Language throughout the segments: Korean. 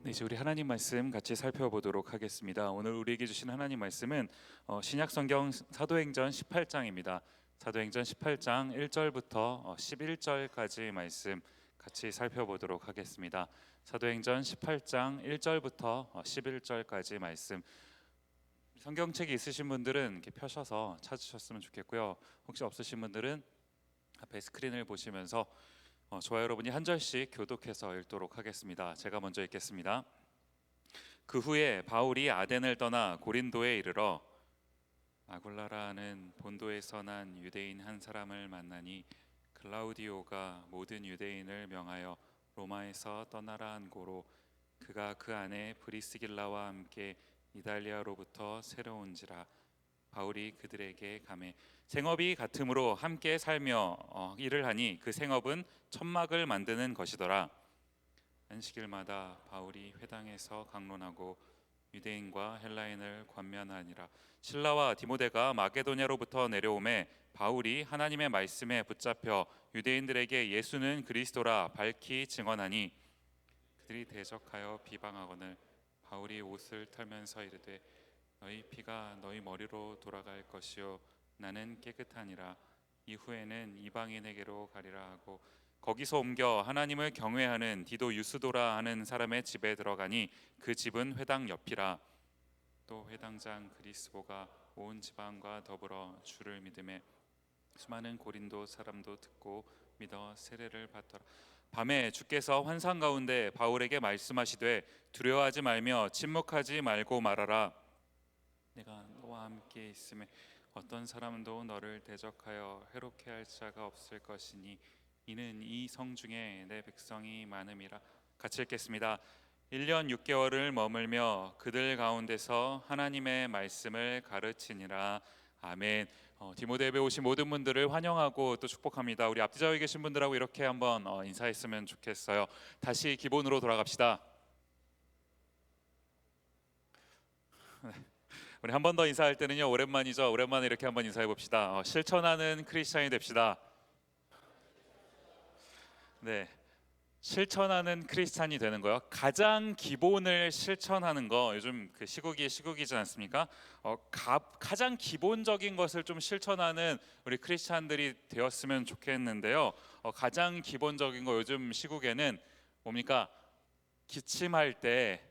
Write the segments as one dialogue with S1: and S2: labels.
S1: 네, 이제 우리 하나님 말씀 같이 살펴보도록 하겠습니다. 오늘 우리에게 주신 하나님 말씀은 신약 성경 사도행전 18장입니다. 사도행전 18장 1절부터 11절까지 말씀 같이 살펴보도록 하겠습니다. 사도행전 18장 1절부터 11절까지 말씀. 성경책이 있으신 분들은 이렇게 펴셔서 찾으셨으면 좋겠고요. 혹시 없으신 분들은 앞에 스크린을 보시면서 저와 여러분이 한 절씩 교독해서 읽도록 하겠습니다. 제가 먼저 읽겠습니다. 그 후에 바울이 아덴을 떠나 고린도에 이르러 아굴라라는 본도에서 난 유대인 한 사람을 만나니 클라우디오가 모든 유대인을 명하여 로마에서 떠나라 한 고로 그가 그 안에 브리스길라와 함께 이달리아로부터 새로운지라. 바울이 그들에게 가매 생업이 같으므로 함께 살며 일을 하니 그 생업은 천막을 만드는 것이더라. 안식일마다 바울이 회당에서 강론하고 유대인과 헬라인을 권면하니라. 실라와 디모데가 마게도냐로부터 내려오매 바울이 하나님의 말씀에 붙잡혀 유대인들에게 예수는 그리스도라 밝히 증언하니 그들이 대적하여 비방하거늘 바울이 옷을 털면서 이르되 너희 피가 너희 머리로 돌아갈 것이요 나는 깨끗하니라. 이후에는 이방인에게로 가리라 하고 거기서 옮겨 하나님을 경외하는 디도 유스도라 하는 사람의 집에 들어가니 그 집은 회당 옆이라. 또 회당장 그리스보가 온 지방과 더불어 주를 믿음에 수많은 고린도 사람도 듣고 믿어 세례를 받더라. 밤에 주께서 환상 가운데 바울에게 말씀하시되 두려워하지 말며 침묵하지 말고 말하라. 내가 너와 함께 있음에 어떤 사람도 너를 대적하여 해롭게 할 자가 없을 것이니 이는 이 성 중에 내 백성이 많음이라. 같이 읽겠습니다. 1년 6개월을 머물며 그들 가운데서 하나님의 말씀을 가르치니라. 아멘. 디모데에 오신 모든 분들을 환영하고 또 축복합니다. 우리 앞뒤좌우에 계신 분들하고 이렇게 한번 인사했으면 좋겠어요. 다시 기본으로 돌아갑시다. 우리 한 번 더 인사할 때는요, 오랜만이죠. 오랜만에 이렇게 한번 인사해 봅시다. 실천하는 크리스찬이 됩시다. 네, 실천하는 크리스찬이 되는 거요. 가장 기본을 실천하는 거 요즘 그 시국이지 않습니까? 가장 기본적인 것을 좀 실천하는 우리 크리스찬들이 되었으면 좋겠는데요. 가장 기본적인 거 요즘 시국에는 뭡니까? 기침할 때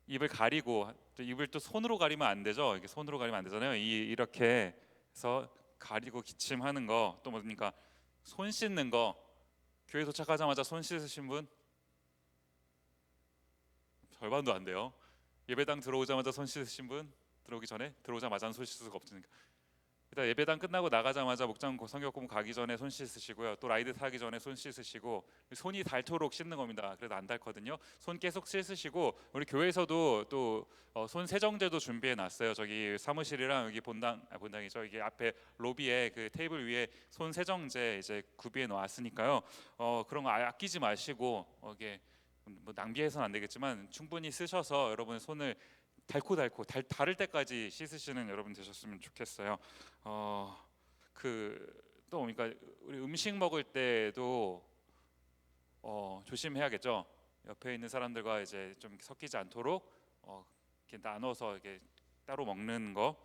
S1: 입을 가리고 또 입을 또 손으로 가리면 안 되죠. 이게 손으로 가리면 안 되잖아요. 이렇게 해서 가리고 기침하는 거. 또 뭡니까? 손 씻는 거. 교회 도착하자마자 손 씻으신 분? 절반도 안 돼요. 예배당 들어오자마자 손 씻으신 분? 들어오기 전에? 들어오자마자는 손 씻을 수가 없으니까. 일단 예배당 끝나고 나가자마자 목장 성경공 가기 전에 손 씻으시고요. 또 라이드 타기 전에 손 씻으시고 손이 닳도록 씻는 겁니다. 그래도 안 닳거든요. 손 계속 씻으시고 우리 교회에서도 또 손 세정제도 준비해 놨어요. 저기 사무실이랑 여기 본당이죠. 이게 앞에 로비에 그 테이블 위에 손 세정제 이제 구비해 놓았으니까요. 그런 거 아끼지 마시고 이게 뭐 낭비해서는 안 되겠지만 충분히 쓰셔서 여러분 손을 달고 다를 때까지 씻으시는 여러분 되셨으면 좋겠어요. 그또 뭡니까? 우리 음식 먹을 때도 조심해야겠죠. 옆에 있는 사람들과 이제 좀 섞이지 않도록 이렇게 나눠서 이렇게 따로 먹는 거.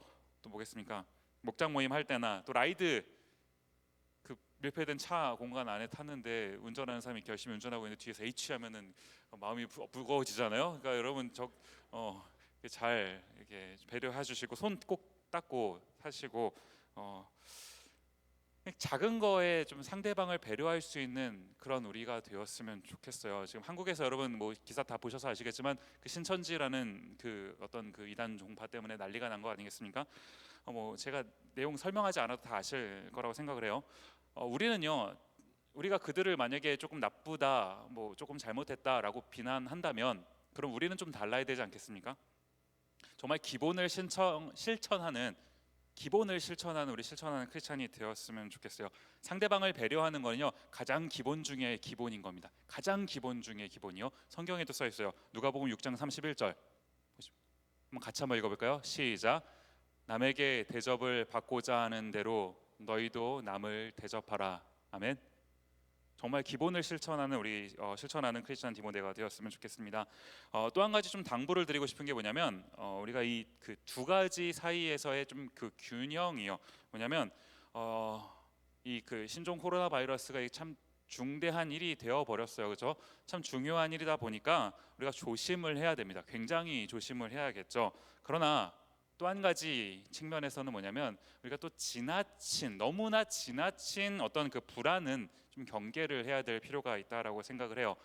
S1: 또 뭐겠습니까? 목장 모임 할 때나 또 라이드 그 밀폐된 차 공간 안에 탔는데 운전하는 사람이 이렇게 열심히 운전하고 있는데 뒤에서 H 하면은 마음이 무거워지잖아요. 그러니까 여러분 잘 이렇게 배려해 주시고 손 꼭 닦고 하시고 작은 거에 좀 상대방을 배려할 수 있는 그런 우리가 되었으면 좋겠어요. 지금 한국에서 여러분 뭐 기사 다 보셔서 아시겠지만 그 신천지라는 그 어떤 그 이단 종파 때문에 난리가 난 거 아니겠습니까? 뭐 제가 내용 설명하지 않아도 다 아실 거라고 생각을 해요. 우리가 그들을 만약에 조금 나쁘다, 뭐 조금 잘못했다라고 비난한다면 그럼 우리는 좀 달라야 되지 않겠습니까? 정말 기본을 실천하는 우리 실천하는 크리스찬이 되었으면 좋겠어요. 상대방을 배려하는 거는요 가장 기본 중에 기본인 겁니다. 가장 기본 중에 기본이요. 성경에도 써 있어요. 누가복음 6장 31절. 한번 같이 한번 읽어볼까요? 시작. 남에게 대접을 받고자 하는 대로 너희도 남을 대접하라. 아멘. 정말 기본을 실천하는 실천하는 크리스찬 디모데가 되었으면 좋겠습니다. 또 한 가지 좀 당부를 드리고 싶은 게 뭐냐면 우리가 이 그 두 가지 사이에서의 좀 그 균형이요. 뭐냐면 이 그 신종 코로나 바이러스가 참 중대한 일이 되어 버렸어요. 그렇죠? 참 중요한 일이다 보니까 우리가 조심을 해야 됩니다. 굉장히 조심을 해야겠죠. 그러나 또 한 가지 측면에서는 뭐냐면 우리가 또 너무나 지나친 어떤 그 불안은 좀 경계를 해야 될 필요가 있다라고 생각을 해요.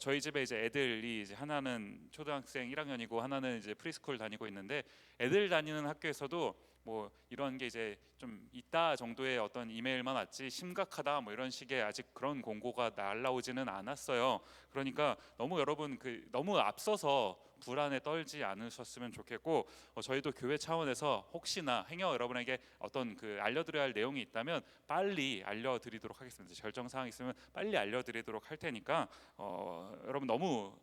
S1: 저희 집에 이제 애들이 이제 하나는 초등학생 1학년이고 하나는 이제 프리스쿨 다니고 있는데 애들 다니는 학교에서도 뭐 이런 게 이제 좀 있다 정도의 어떤 이메일만 왔지 심각하다 뭐 이런 식의 아직 그런 공고가 날라오지는 않았어요. 그러니까 너무 여러분 너무 앞서서 불안에 떨지 않으셨으면 좋겠고 저희도 교회 차원에서 혹시나 행여 여러분에게 어떤 그 알려드려야 할 내용이 있다면 빨리 알려드리도록 하겠습니다. 결정 사항 있으면 빨리 알려드리도록 할 테니까 여러분 너무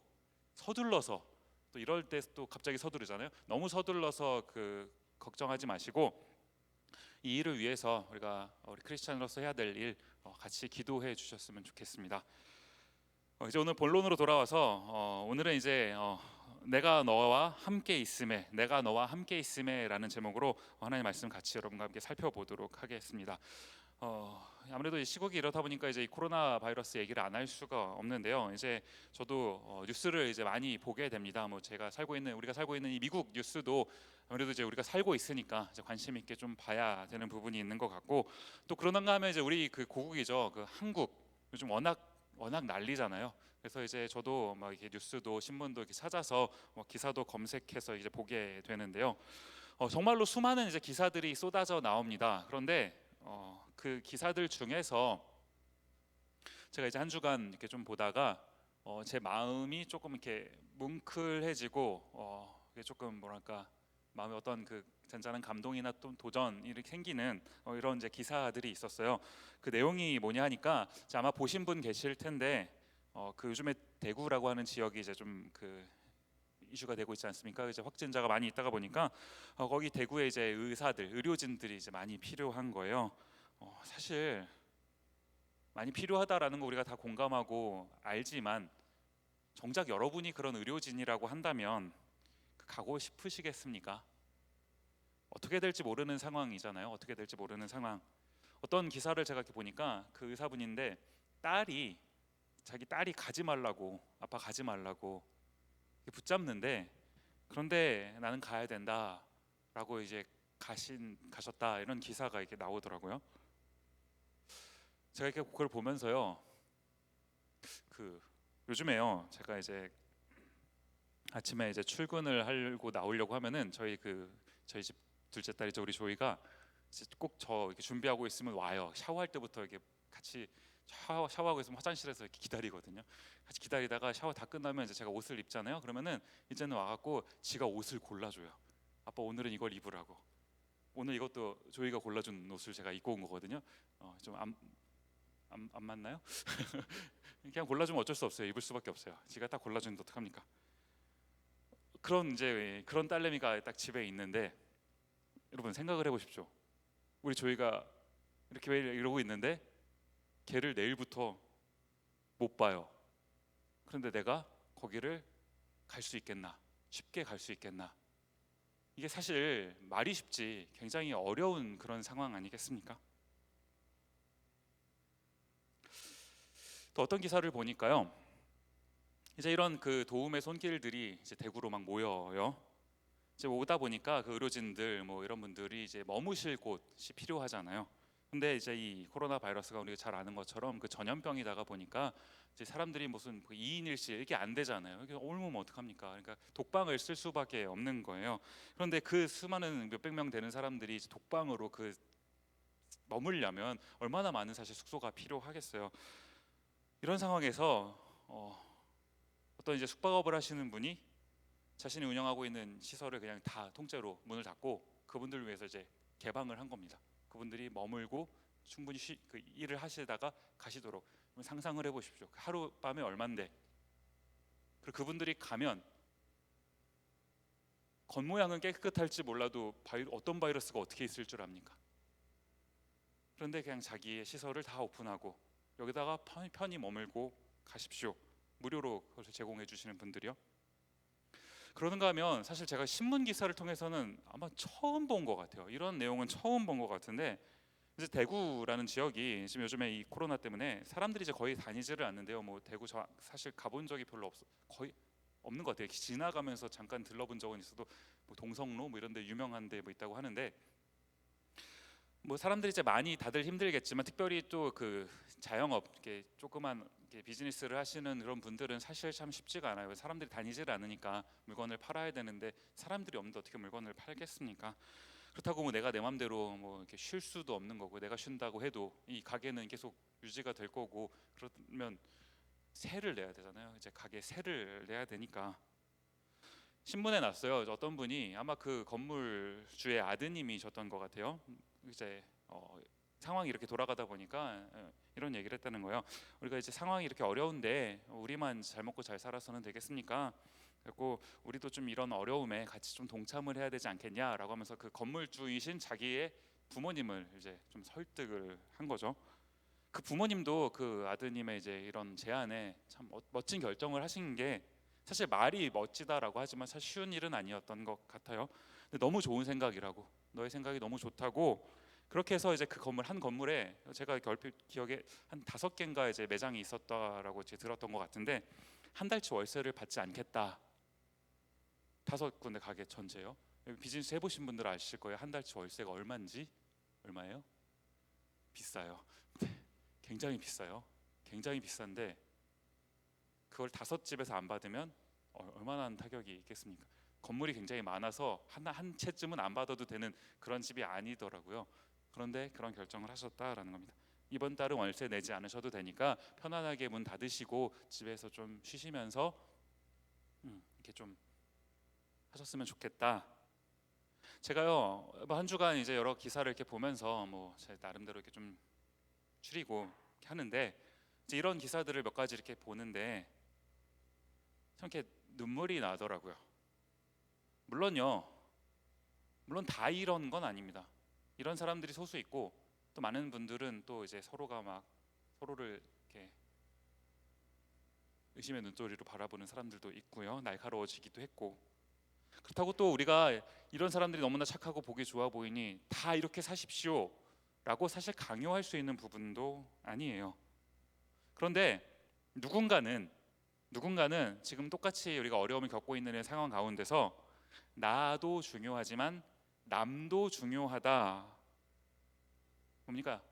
S1: 서둘러서 또 이럴 때 또 갑자기 서두르잖아요. 너무 서둘러서 걱정하지 마시고 이 일을 위해서 우리 크리스찬으로서 해야 될 일 같이 기도해 주셨으면 좋겠습니다. 이제 오늘 본론으로 돌아와서 오늘은 이제 내가 너와 함께 있음에라는 제목으로 하나님의 말씀 같이 여러분과 함께 살펴보도록 하겠습니다. 아무래도 이 시국이 이렇다 보니까 이제 이 코로나 바이러스 얘기를 안 할 수가 없는데요. 이제 저도 뉴스를 이제 많이 보게 됩니다. 뭐 우리가 살고 있는 이 미국 뉴스도 아무래도 이제 우리가 살고 있으니까 이제 관심 있게 좀 봐야 되는 부분이 있는 것 같고 또 그러는가 하면 이제 우리 그 고국이죠. 그 한국 요즘 워낙 난리잖아요. 그래서 이제 저도 막 이렇게 뉴스도 신문도 이렇게 찾아서 기사도 검색해서 이제 보게 되는데요. 정말로 수많은 이제 기사들이 쏟아져 나옵니다. 그런데 그 기사들 중에서 제가 이제 한 주간 이렇게 좀 보다가 제 마음이 조금 이렇게 뭉클해지고 이게 조금 뭐랄까 마음에 어떤 그 잔잔한 감동이나 또 도전이 이렇게 생기는 이런 이제 기사들이 있었어요. 그 내용이 뭐냐 하니까 아마 보신 분 계실 텐데 그 요즘에 대구라고 하는 지역이 이제 좀 그 이슈가 되고 있지 않습니까? 이제 확진자가 많이 있다가 보니까 거기 대구에 이제 의료진들이 이제 많이 필요한 거예요. 사실 많이 필요하다라는 거 우리가 다 공감하고 알지만 정작 여러분이 그런 의료진이라고 한다면 가고 싶으시겠습니까? 어떻게 될지 모르는 상황이잖아요. 어떻게 될지 모르는 상황. 어떤 기사를 제가 이렇게 보니까 그 의사분인데 자기 딸이 가지 말라고 아빠 가지 말라고 붙잡는데 그런데 나는 가야 된다라고 이제 가셨다 이런 기사가 이렇게 나오더라고요. 제가 이렇게 그걸 보면서요. 요즘에요. 제가 이제 아침에 이제 출근을 하려고 나오려고 하면은 저희 집 둘째 딸이죠. 우리 조이가 꼭 저 이렇게 준비하고 있으면 와요. 샤워할 때부터 이렇게 같이 샤워하고 있으면 화장실에서 이렇게 기다리거든요. 같이 기다리다가 샤워 다 끝나면 이제 제가 옷을 입잖아요. 그러면은 이제는 와갖고 지가 옷을 골라줘요. 아빠 오늘은 이걸 입으라고. 오늘 이것도 조이가 골라준 옷을 제가 입고 온 거거든요. 좀 안 맞나요? 그냥 골라주면 어쩔 수 없어요. 입을 수밖에 없어요. 지가 딱 골라주는데 어떡합니까? 그런 딸내미가 딱 집에 있는데 여러분 생각을 해보십시오. 우리 조이가 이렇게 매일 이러고 있는데 걔를 내일부터 못 봐요. 그런데 내가 거기를 갈 수 있겠나? 쉽게 갈 수 있겠나? 이게 사실 말이 쉽지 굉장히 어려운 그런 상황 아니겠습니까? 또 어떤 기사를 보니까요. 이제 이런 그 도움의 손길들이 이제 대구로 막 모여요. 이제 오다 보니까 그 의료진들 뭐 이런 분들이 이제 머무실 곳이 필요하잖아요. 근데 이제 이 코로나 바이러스가 우리가 잘 아는 것처럼 그 전염병이다가 보니까 이제 사람들이 무슨 2인 1실 이게 안 되잖아요. 이게 옮으면 어떡합니까? 그러니까 독방을 쓸 수밖에 없는 거예요. 그런데 그 수많은 몇백 명 되는 사람들이 이제 독방으로 머물려면 얼마나 많은 사실 숙소가 필요하겠어요. 이런 상황에서 어떤 이제 숙박업을 하시는 분이 자신이 운영하고 있는 시설을 그냥 다 통째로 문을 닫고 그분들을 위해서 이제 개방을 한 겁니다. 그분들이 머물고 충분히 그 일을 하시다가 가시도록. 상상을 해보십시오. 하룻밤에 얼만데. 그리고 그분들이 가면 겉모양은 깨끗할지 몰라도 어떤 바이러스가 어떻게 있을 줄 압니까? 그런데 그냥 자기의 시설을 다 오픈하고 여기다가 편히 머물고 가십시오. 무료로 그것을 제공해 주시는 분들이요. 그러는가 하면 사실 제가 신문 기사를 통해서는 아마 처음 본 것 같아요. 이런 내용은 처음 본 것 같은데, 이제 대구라는 지역이 지금 요즘에 이 코로나 때문에 사람들이 이제 거의 다니지를 않는데요. 뭐 대구 저 사실 가본 적이 별로 거의 없는 것 같아요. 지나가면서 잠깐 들러본 적은 있어도 뭐 동성로 뭐 이런 데 유명한 데 뭐 있다고 하는데, 뭐 사람들이 이제 많이 다들 힘들겠지만 특별히 또 그 자영업 이렇게 조그만 이렇게 비즈니스를 하시는 그런 분들은 사실 참 쉽지가 않아요. 사람들이 다니질 않으니까 물건을 팔아야 되는데 사람들이 없는데 어떻게 물건을 팔겠습니까? 그렇다고 뭐 내가 내 맘대로 뭐 이렇게 쉴 수도 없는 거고, 내가 쉰다고 해도 이 가게는 계속 유지가 될 거고, 그러면 세를 내야 되잖아요. 이제 가게 세를 내야 되니까 신문에 났어요. 어떤 분이 아마 그 건물주의 아드님이셨던 것 같아요. 이제 상황이 이렇게 돌아가다 보니까 이런 얘기를 했다는 거예요. 우리가 이제 상황이 이렇게 어려운데 우리만 잘 먹고 잘 살아서는 되겠습니까? 그리고 우리도 좀 이런 어려움에 같이 좀 동참을 해야 되지 않겠냐라고 하면서 그 건물주이신 자기의 부모님을 이제 좀 설득을 한 거죠. 그 부모님도 그 아드님의 이제 이런 제안에 참 멋진 결정을 하신 게, 사실 말이 멋지다라고 하지만 사실 쉬운 일은 아니었던 것 같아요. 근데 너무 좋은 생각이라고, 너의 생각이 너무 좋다고, 그렇게 해서 이제 그 건물 한 건물에 제가 얼핏 기억에 한 5개인가 이제 매장이 있었다라고 제가 들었던 것 같은데, 한 달치 월세를 받지 않겠다. 5군데 가게 전체요. 비즈니스 해보신 분들 아실 거예요. 한 달치 월세가 얼마인지. 얼마예요? 비싸요. 굉장히 비싸요. 굉장히 비싼데 그걸 5집에서 안 받으면 얼마나 타격이 있겠습니까? 건물이 굉장히 많아서 한 채쯤은 안 받아도 되는 그런 집이 아니더라고요. 그런데 그런 결정을 하셨다라는 겁니다. 이번 달은 월세 내지 않으셔도 되니까 편안하게 문 닫으시고 집에서 좀 쉬시면서 이렇게 좀 하셨으면 좋겠다. 제가요 한 주간 이제 여러 기사를 이렇게 보면서 뭐 제 나름대로 이렇게 좀 추리고 이렇게 하는데, 이제 이런 기사들을 몇 가지 이렇게 보는데 참 이렇게 눈물이 나더라고요. 물론요, 물론 다 이런 건 아닙니다. 이런 사람들이 소수 있고, 또 많은 분들은 또 이제 서로가 막 서로를 이렇게 의심의 눈초리로 바라보는 사람들도 있고요. 날카로워지기도 했고, 그렇다고 또 우리가 이런 사람들이 너무나 착하고 보기 좋아 보이니 다 이렇게 사십시오 라고 사실 강요할 수 있는 부분도 아니에요. 그런데 누군가는 지금 똑같이 우리가 어려움을 겪고 있는 상황 가운데서 나도 중요하지만 남도 중요하다, 뭡니까?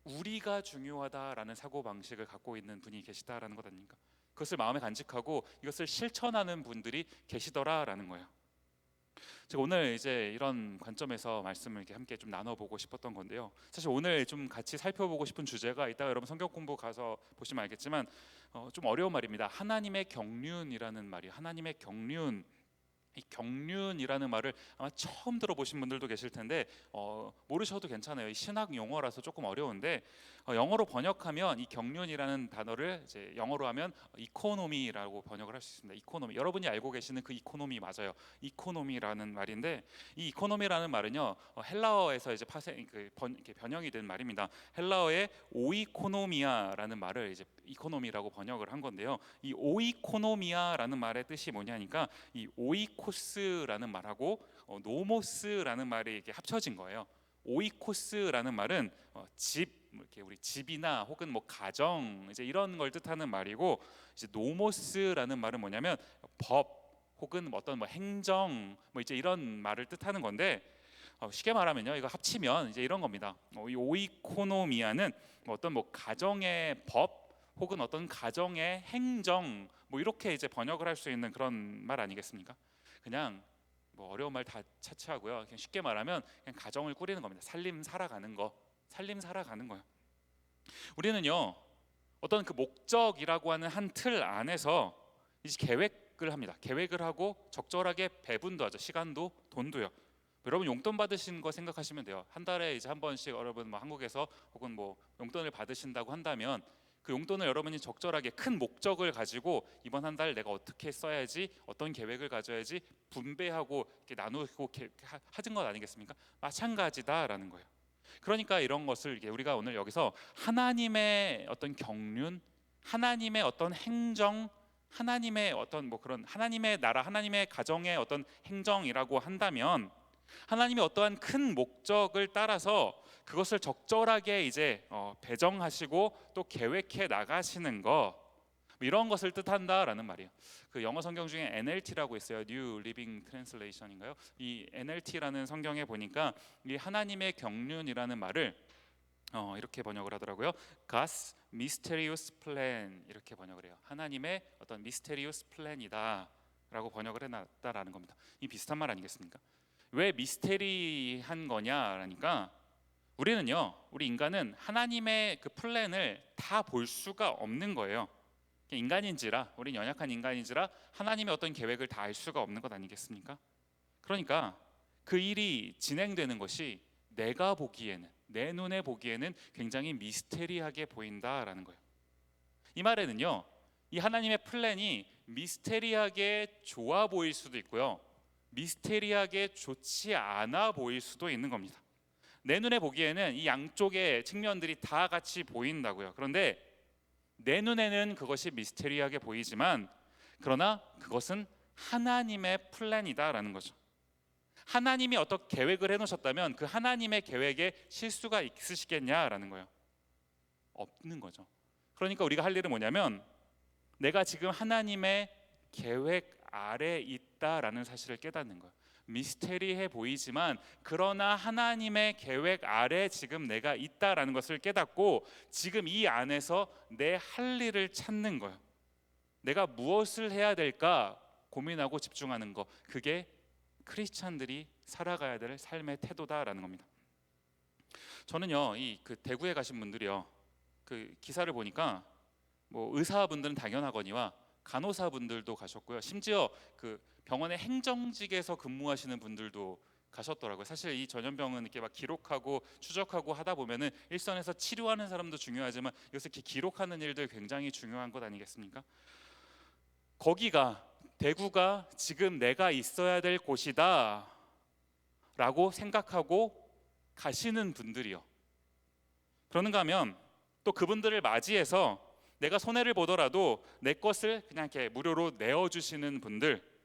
S1: 우리가 중요하다라는 사고방식을 갖고 있는 분이 계시다라는 것 아닙니까? 그것을 마음에 간직하고 이것을 실천하는 분들이 계시더라라는 거예요. 제가 오늘 이제 이런 관점에서 말씀을 이렇게 함께 좀 나눠보고 싶었던 건데요. 사실 오늘 좀 같이 살펴보고 싶은 주제가, 이따가 여러분 성경 공부 가서 보시면 알겠지만 좀 어려운 말입니다. 하나님의 경륜이라는 말이, 하나님의 경륜. 이 경륜이라는 말을 아마 처음 들어보신 분들도 계실 텐데 모르셔도 괜찮아요. 이 신학 용어라서 조금 어려운데 영어로 번역하면 이 경륜이라는 단어를 이제 영어로 하면 이코노미라고 번역을 할 수 있습니다. 이코노미, 여러분이 알고 계시는 그 이코노미 맞아요. 이코노미라는 말인데, 이 이코노미라는 말은요 헬라어에서 이제 이렇게 변형이 된 말입니다. 헬라어의 오이코노미아라는 말을 이제 이코노미라고 번역을 한 건데요. 이 오이코노미아라는 말의 뜻이 뭐냐니까, 이 오이코스라는 말하고 노모스라는 말이 이렇게 합쳐진 거예요. 오이코스라는 말은 집, 이렇게 우리 집이나 혹은 뭐 가정 이제 이런 걸 뜻하는 말이고, 이제 노모스라는 말은 뭐냐면 법 혹은 어떤 뭐 행정 뭐 이제 이런 말을 뜻하는 건데, 쉽게 말하면요 이거 합치면 이제 이런 겁니다. 이 오이코노미아는 어떤 뭐 가정의 법 혹은 어떤 가정의 행정 뭐 이렇게 이제 번역을 할 수 있는 그런 말 아니겠습니까? 그냥 뭐 어려운 말 다 차치하고요. 그냥 쉽게 말하면 그냥 가정을 꾸리는 겁니다. 살림 살아가는 거, 살림 살아가는 거요. 우리는요 어떤 그 목적이라고 하는 한 틀 안에서 이제 계획을 합니다. 계획을 하고 적절하게 배분도 하죠. 시간도 돈도요. 여러분 용돈 받으신 거 생각하시면 돼요. 한 달에 이제 한 번씩 여러분 뭐 한국에서 혹은 뭐 용돈을 받으신다고 한다면, 그 용돈을 여러분이 적절하게 큰 목적을 가지고 이번 한 달 내가 어떻게 써야지, 어떤 계획을 가져야지 분배하고 이렇게 나누고 하는 것 아니겠습니까? 마찬가지다라는 거예요. 그러니까 이런 것을 우리가 오늘 여기서 하나님의 어떤 경륜, 하나님의 어떤 행정, 하나님의 어떤 뭐 그런 하나님의 나라, 하나님의 가정의 어떤 행정이라고 한다면 하나님의 어떠한 큰 목적을 따라서 그것을 적절하게 이제 배정하시고 또 계획해 나가시는 거, 이런 것을 뜻한다라는 말이에요. 그 영어 성경 중에 NLT라고 있어요. New Living Translation인가요? 이 NLT라는 성경에 보니까 이 하나님의 경륜이라는 말을 이렇게 번역을 하더라고요. God's mysterious plan, 이렇게 번역을 해요. 하나님의 어떤 mysterious plan이다라고 번역을 해놨다라는 겁니다. 이 비슷한 말 아니겠습니까? 왜 미스테리한 거냐라니까, 우리 인간은 하나님의 그 플랜을 다 볼 수가 없는 거예요. 인간인지라, 우린 연약한 인간인지라 하나님의 어떤 계획을 다 알 수가 없는 것 아니겠습니까? 그러니까 그 일이 진행되는 것이 내가 보기에는, 내 눈에 보기에는 굉장히 미스테리하게 보인다라는 거예요. 이 말에는요, 이 하나님의 플랜이 미스테리하게 좋아 보일 수도 있고요, 미스테리하게 좋지 않아 보일 수도 있는 겁니다. 내 눈에 보기에는 이 양쪽의 측면들이 다 같이 보인다고요. 그런데 내 눈에는 그것이 미스테리하게 보이지만, 그러나 그것은 하나님의 플랜이다라는 거죠. 하나님이 어떤 계획을 해놓으셨다면 그 하나님의 계획에 실수가 있으시겠냐라는 거예요. 없는 거죠. 그러니까 우리가 할 일은 뭐냐면, 내가 지금 하나님의 계획 아래 있다라는 사실을 깨닫는 거예요. 미스테리해 보이지만 그러나 하나님의 계획 아래 지금 내가 있다라는 것을 깨닫고 지금 이 안에서 내 할 일을 찾는 거예요. 내가 무엇을 해야 될까 고민하고 집중하는 거, 그게 크리스찬들이 살아가야 될 삶의 태도다라는 겁니다. 저는요, 이 그 대구에 가신 분들이요, 그 기사를 보니까 뭐 의사분들은 당연하거니와 간호사분들도 가셨고요, 심지어 그 병원의 행정직에서 근무하시는 분들도 가셨더라고요. 사실 이 전염병은 이렇게 막 기록하고 추적하고 하다 보면은 일선에서 치료하는 사람도 중요하지만 이것을 이렇게 기록하는 일도 굉장히 중요한 것 아니겠습니까? 거기가, 대구가 지금 내가 있어야 될 곳이다 라고 생각하고 가시는 분들이요, 그러는가 하면 또 그분들을 맞이해서 내가 손해를 보더라도 내 것을 그냥 이렇게 무료로 내어주시는 분들,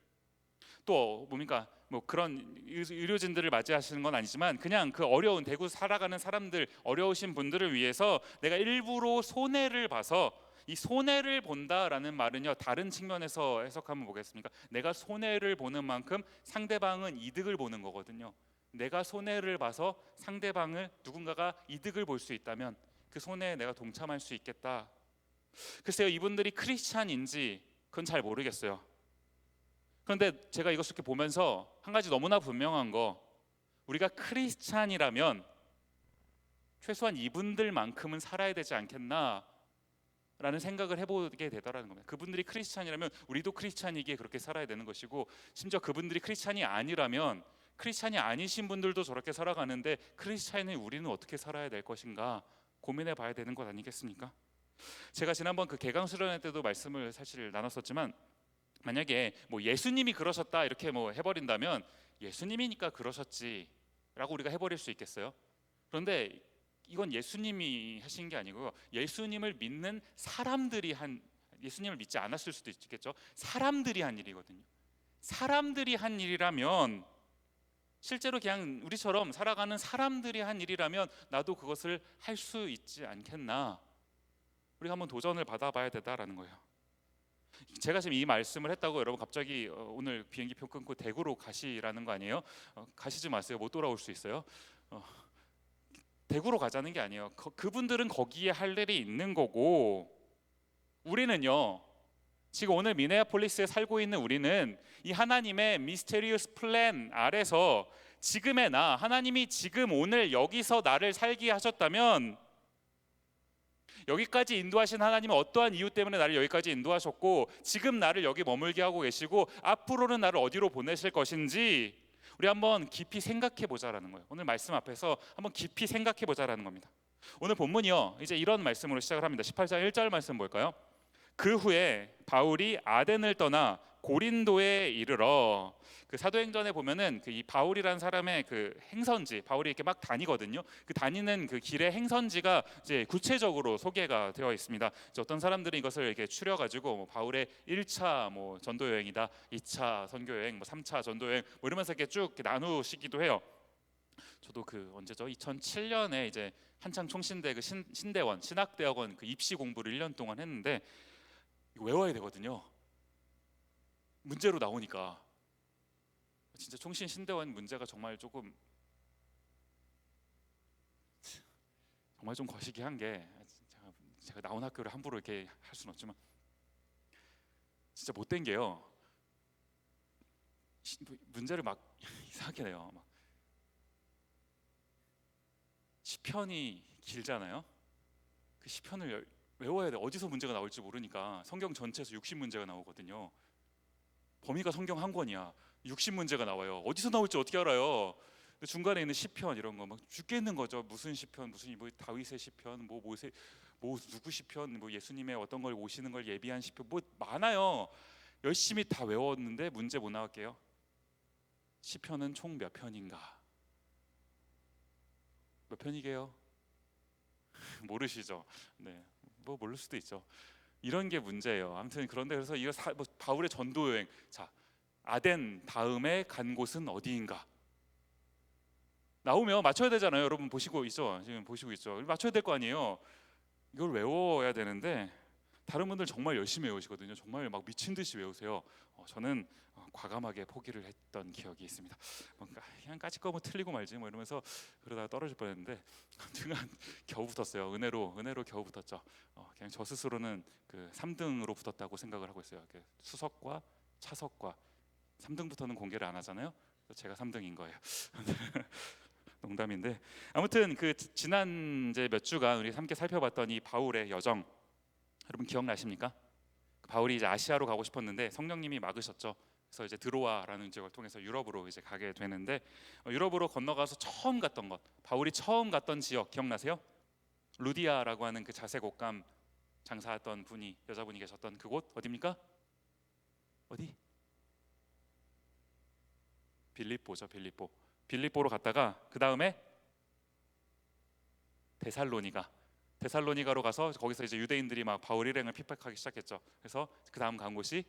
S1: 또 뭡니까, 뭐 그런 의료진들을 맞이하시는 건 아니지만 그냥 그 어려운 대구 살아가는 사람들, 어려우신 분들을 위해서 내가 일부러 손해를 봐서, 이 손해를 본다라는 말은요, 다른 측면에서 해석하면 뭐겠습니까? 내가 손해를 보는 만큼 상대방은 이득을 보는 거거든요. 내가 손해를 봐서 상대방을, 누군가가 이득을 볼 수 있다면 그 손해에 내가 동참할 수 있겠다. 글쎄요, 이분들이 크리스찬인지 그건 잘 모르겠어요. 그런데 제가 이것을 이렇게 보면서 한 가지 너무나 분명한 거, 우리가 크리스찬이라면 최소한 이분들만큼은 살아야 되지 않겠나 라는 생각을 해보게 되더라는 겁니다. 그분들이 크리스찬이라면 우리도 크리스찬이기에 그렇게 살아야 되는 것이고, 심지어 그분들이 크리스찬이 아니라면 크리스찬이 아니신 분들도 저렇게 살아가는데 크리스찬인 우리는 어떻게 살아야 될 것인가 고민해 봐야 되는 것 아니겠습니까? 제가 지난번 그 개강 수련회 때도 말씀을 사실 나눴었지만, 만약에 뭐 예수님이 그러셨다 이렇게 뭐 해버린다면 예수님이니까 그러셨지라고 우리가 해버릴 수 있겠어요? 그런데 이건 예수님이 하신 게 아니고요, 예수님을 믿는 사람들이 한, 예수님을 믿지 않았을 수도 있겠죠, 사람들이 한 일이거든요. 사람들이 한 일이라면, 실제로 그냥 우리처럼 살아가는 사람들이 한 일이라면 나도 그것을 할 수 있지 않겠나, 우리가 한번 도전을 받아봐야 되다라는 거예요. 제가 지금 이 말씀을 했다고 여러분 갑자기 오늘 비행기표 끊고 대구로 가시라는 거 아니에요? 가시지 마세요. 못 돌아올 수 있어요. 대구로 가자는 게 아니에요. 그분들은 거기에 할 일이 있는 거고, 우리는요, 지금 오늘 미네아폴리스에 살고 있는 우리는 이 하나님의 미스테리어스 플랜 아래서 지금의 나, 하나님이 지금 오늘 여기서 나를 살게 하셨다면, 여기까지 인도하신 하나님은 어떠한 이유 때문에 나를 여기까지 인도하셨고 지금 나를 여기 머물게 하고 계시고 앞으로는 나를 어디로 보내실 것인지 우리 한번 깊이 생각해 보자라는 거예요. 오늘 말씀 앞에서 한번 깊이 생각해 보자라는 겁니다. 오늘 본문이요, 이제 이런 말씀으로 시작을 합니다. 18장 1절 말씀 볼까요? 그 후에 바울이 아덴을 떠나 고린도에 이르러, 그 사도행전에 보면은 그 이 바울이라는 사람의 그 행선지, 바울이 이렇게 막 다니거든요. 그 다니는 그 길의 행선지가 이제 구체적으로 소개가 되어 있습니다. 이제 어떤 사람들은 이것을 이렇게 추려가지고 뭐 바울의 1차 뭐 전도 여행이다, 2차 선교 여행, 뭐 3차 전도 여행 뭐 이러면서 이렇게 쭉 이렇게 나누시기도 해요. 저도 그 언제죠? 2007년에 이제 한창 총신대 그 신대원 신학대학원 그 입시 공부를 1년 동안 했는데 이거 외워야 되거든요. 문제로 나오니까. 진짜 총신 신대원 문제가 정말 조금 정말 좀 거시기한 게, 제가 나온 학교를 함부로 이렇게 할 수는 없지만 진짜 못된 게요. 문제를 막 이상하게 내요. 막 시편이 길잖아요. 그 시편을 외워야 돼. 어디서 문제가 나올지 모르니까. 성경 전체에서 60문제가 나오거든요. 범위가 성경 한 권이야. 60문제가 나와요. 어디서 나올지 어떻게 알아요? 근데 중간에 있는 시편 이런 거 막 죽겠는 거죠. 무슨 시편, 무슨 뭐 다윗의 시편, 뭐 모세, 뭐 누구 시편, 뭐 예수님의 어떤 걸 오시는 걸 예비한 시편, 뭐 많아요. 열심히 다 외웠는데 문제 못 나갈게요. 시편은 총 몇 편인가? 몇 편이게요? 모르시죠? 네, 뭐 모를 수도 있죠. 이런 게 문제예요. 아무튼 그런데 그래서 이거 뭐 바울의 전도 여행, 자 아덴 다음에 간 곳은 어디인가? 나오면 맞춰야 되잖아요. 여러분 보시고 있죠? 지금 보시고 있죠? 맞춰야 될 거 아니에요. 이걸 외워야 되는데 다른 분들 정말 열심히 외우시거든요. 정말 막 미친 듯이 외우세요. 저는 과감하게 포기를 했던 기억이 있습니다. 뭔가 그냥 까짓거 뭐 틀리고 말지 뭐 이러면서 그러다가 떨어질 뻔했는데 등한 겨우 붙었어요. 은혜로 겨우 붙었죠. 그냥 저 스스로는 그 3등으로 붙었다고 생각을 하고 있어요. 수석과 차석과 3등부터는 공개를 안 하잖아요. 그래서 제가 3등인 거예요. 농담인데 아무튼 그 지난 이제 몇 주간 우리 함께 살펴봤던 이 바울의 여정, 여러분 기억나십니까? 바울이 이제 아시아로 가고 싶었는데 성령님이 막으셨죠. 그래서 이제 드로아라는 지역을 통해서 유럽으로 이제 가게 되는데, 유럽으로 건너가서 처음 갔던 것, 바울이 처음 갔던 지역 기억나세요? 루디아라고 하는 그 자색 옷감 장사했던 분이, 여자분이 계셨던 그곳 어디입니까? 어디? 빌립보죠. 빌립보로 갔다가 그 다음에 데살로니가로 가서 거기서 이제 유대인들이 막 바울 일행을 핍박하기 시작했죠. 그래서 그 다음 간 곳이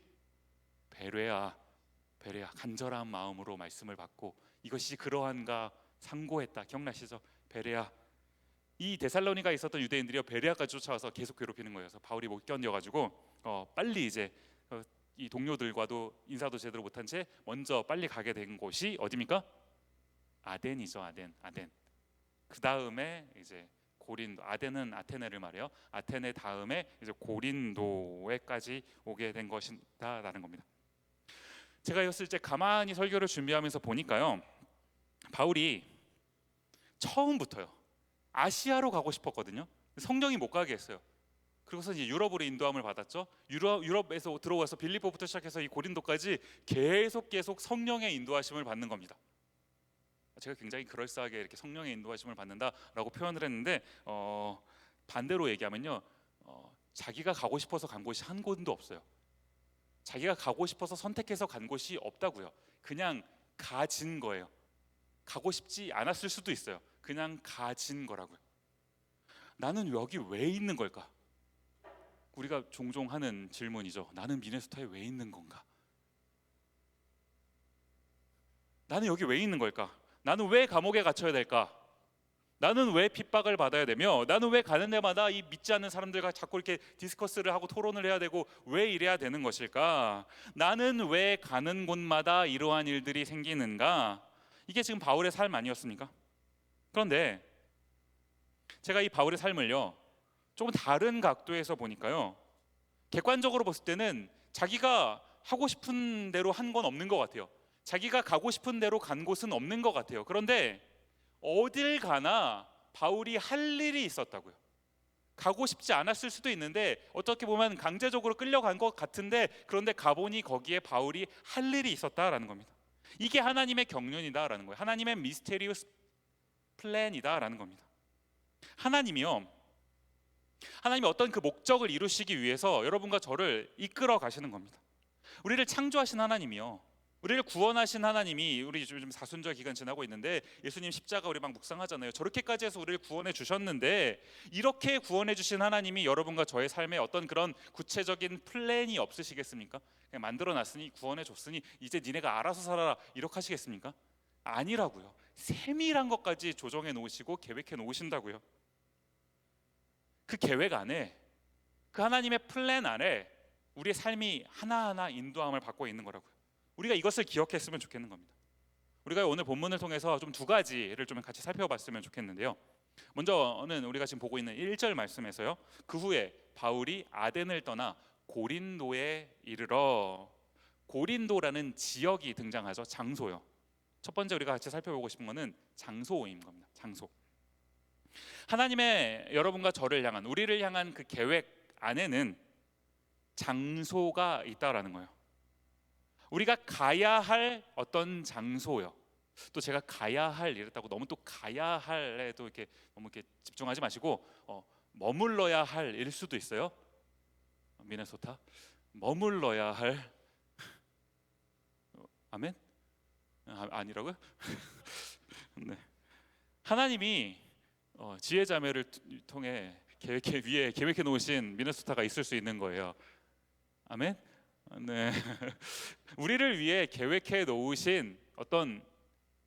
S1: 베레아. 간절한 마음으로 말씀을 받고 이것이 그러한가 상고했다. 기억나시죠? 베레아. 이 데살로니가에 있었던 유대인들이 베레아까지 쫓아와서 계속 괴롭히는 거예요. 그래서 바울이 못 견뎌가지고 빨리 이제 이 동료들과도 인사도 제대로 못한 채 먼저 빨리 가게 된 곳이 어디입니까? 아덴이죠. 아덴. 그 다음에 이제 고린도, 아덴은 아테네를 말해요. 아테네 다음에 이제 고린도에까지 오게 된 것이다라는 겁니다. 제가 이것을 이제 가만히 설교를 준비하면서 보니까요, 바울이 처음부터요 아시아로 가고 싶었거든요. 성령이 못 가게 했어요. 그리고서 이제 유럽으로 인도함을 받았죠. 유럽에서 들어와서 빌립보부터 시작해서 이 고린도까지 계속 성령의 인도하심을 받는 겁니다. 제가 굉장히 그럴싸하게 이렇게 성령의 인도하심을 받는다라고 표현을 했는데 반대로 얘기하면요, 자기가 가고 싶어서 간 곳이 한 곳도 없어요. 자기가 가고 싶어서 선택해서 간 곳이 없다고요. 그냥 가진 거예요. 가고 싶지 않았을 수도 있어요. 그냥 가진 거라고요. 나는 여기 왜 있는 걸까? 우리가 종종 하는 질문이죠. 나는 미네소타에 왜 있는 건가? 나는 여기 왜 있는 걸까? 나는 왜 감옥에 갇혀야 될까? 나는 왜 핍박을 받아야 되며, 나는 왜 가는 데마다 이 믿지 않는 사람들과 자꾸 이렇게 디스커스를 하고 토론을 해야 되고 왜 이래야 되는 것일까? 나는 왜 가는 곳마다 이러한 일들이 생기는가? 이게 지금 바울의 삶 아니었습니까? 그런데 제가 이 바울의 삶을요 조금 다른 각도에서 보니까요, 객관적으로 봤을 때는 자기가 하고 싶은 대로 한 건 없는 것 같아요. 자기가 가고 싶은 대로 간 곳은 없는 것 같아요. 그런데 어딜 가나 바울이 할 일이 있었다고요. 가고 싶지 않았을 수도 있는데 어떻게 보면 강제적으로 끌려간 것 같은데, 그런데 가보니 거기에 바울이 할 일이 있었다라는 겁니다. 이게 하나님의 경륜이다라는 거예요. 하나님의 미스테리우스 플랜이다라는 겁니다. 하나님이 어떤 그 목적을 이루시기 위해서 여러분과 저를 이끌어 가시는 겁니다. 우리를 창조하신 하나님이요, 우리를 구원하신 하나님이, 우리 요즘 사순절 기간 지나고 있는데 예수님 십자가 우리 막 묵상하잖아요. 저렇게까지 해서 우리를 구원해 주셨는데, 이렇게 구원해 주신 하나님이 여러분과 저의 삶에 어떤 그런 구체적인 플랜이 없으시겠습니까? 그냥 만들어 놨으니, 구원해 줬으니 이제 니네가 알아서 살아라, 이렇게 하시겠습니까? 아니라고요. 세밀한 것까지 조정해 놓으시고 계획해 놓으신다고요. 그 계획 안에, 그 하나님의 플랜 안에 우리의 삶이 하나하나 인도함을 받고 있는 거라고요. 우리가 이것을 기억했으면 좋겠는 겁니다. 우리가 오늘 본문을 통해서 좀 두 가지를 좀 같이 살펴봤으면 좋겠는데요. 먼저는 우리가 지금 보고 있는 1절 말씀에서요, 그 후에 바울이 아덴을 떠나 고린도에 이르러, 고린도라는 지역이 등장하죠. 장소요. 첫 번째 우리가 같이 살펴보고 싶은 것은 장소인 겁니다. 장소. 하나님의 여러분과 저를 향한, 우리를 향한 그 계획 안에는 장소가 있다라는 거예요. 우리가 가야 할 어떤 장소요. 또 제가 가야 할 이랬다고 너무 또 가야 할에도 이렇게 너무 이렇게 집중하지 마시고, 머물러야 할 일 수도 있어요. 미네소타 머물러야 할 아멘? 아니라고요? 네. 하나님이 지혜자매를 통해 위에 계획해 놓으신 미네소타가 있을 수 있는 거예요. 아멘? 네. 우리를 위해 계획해 놓으신 어떤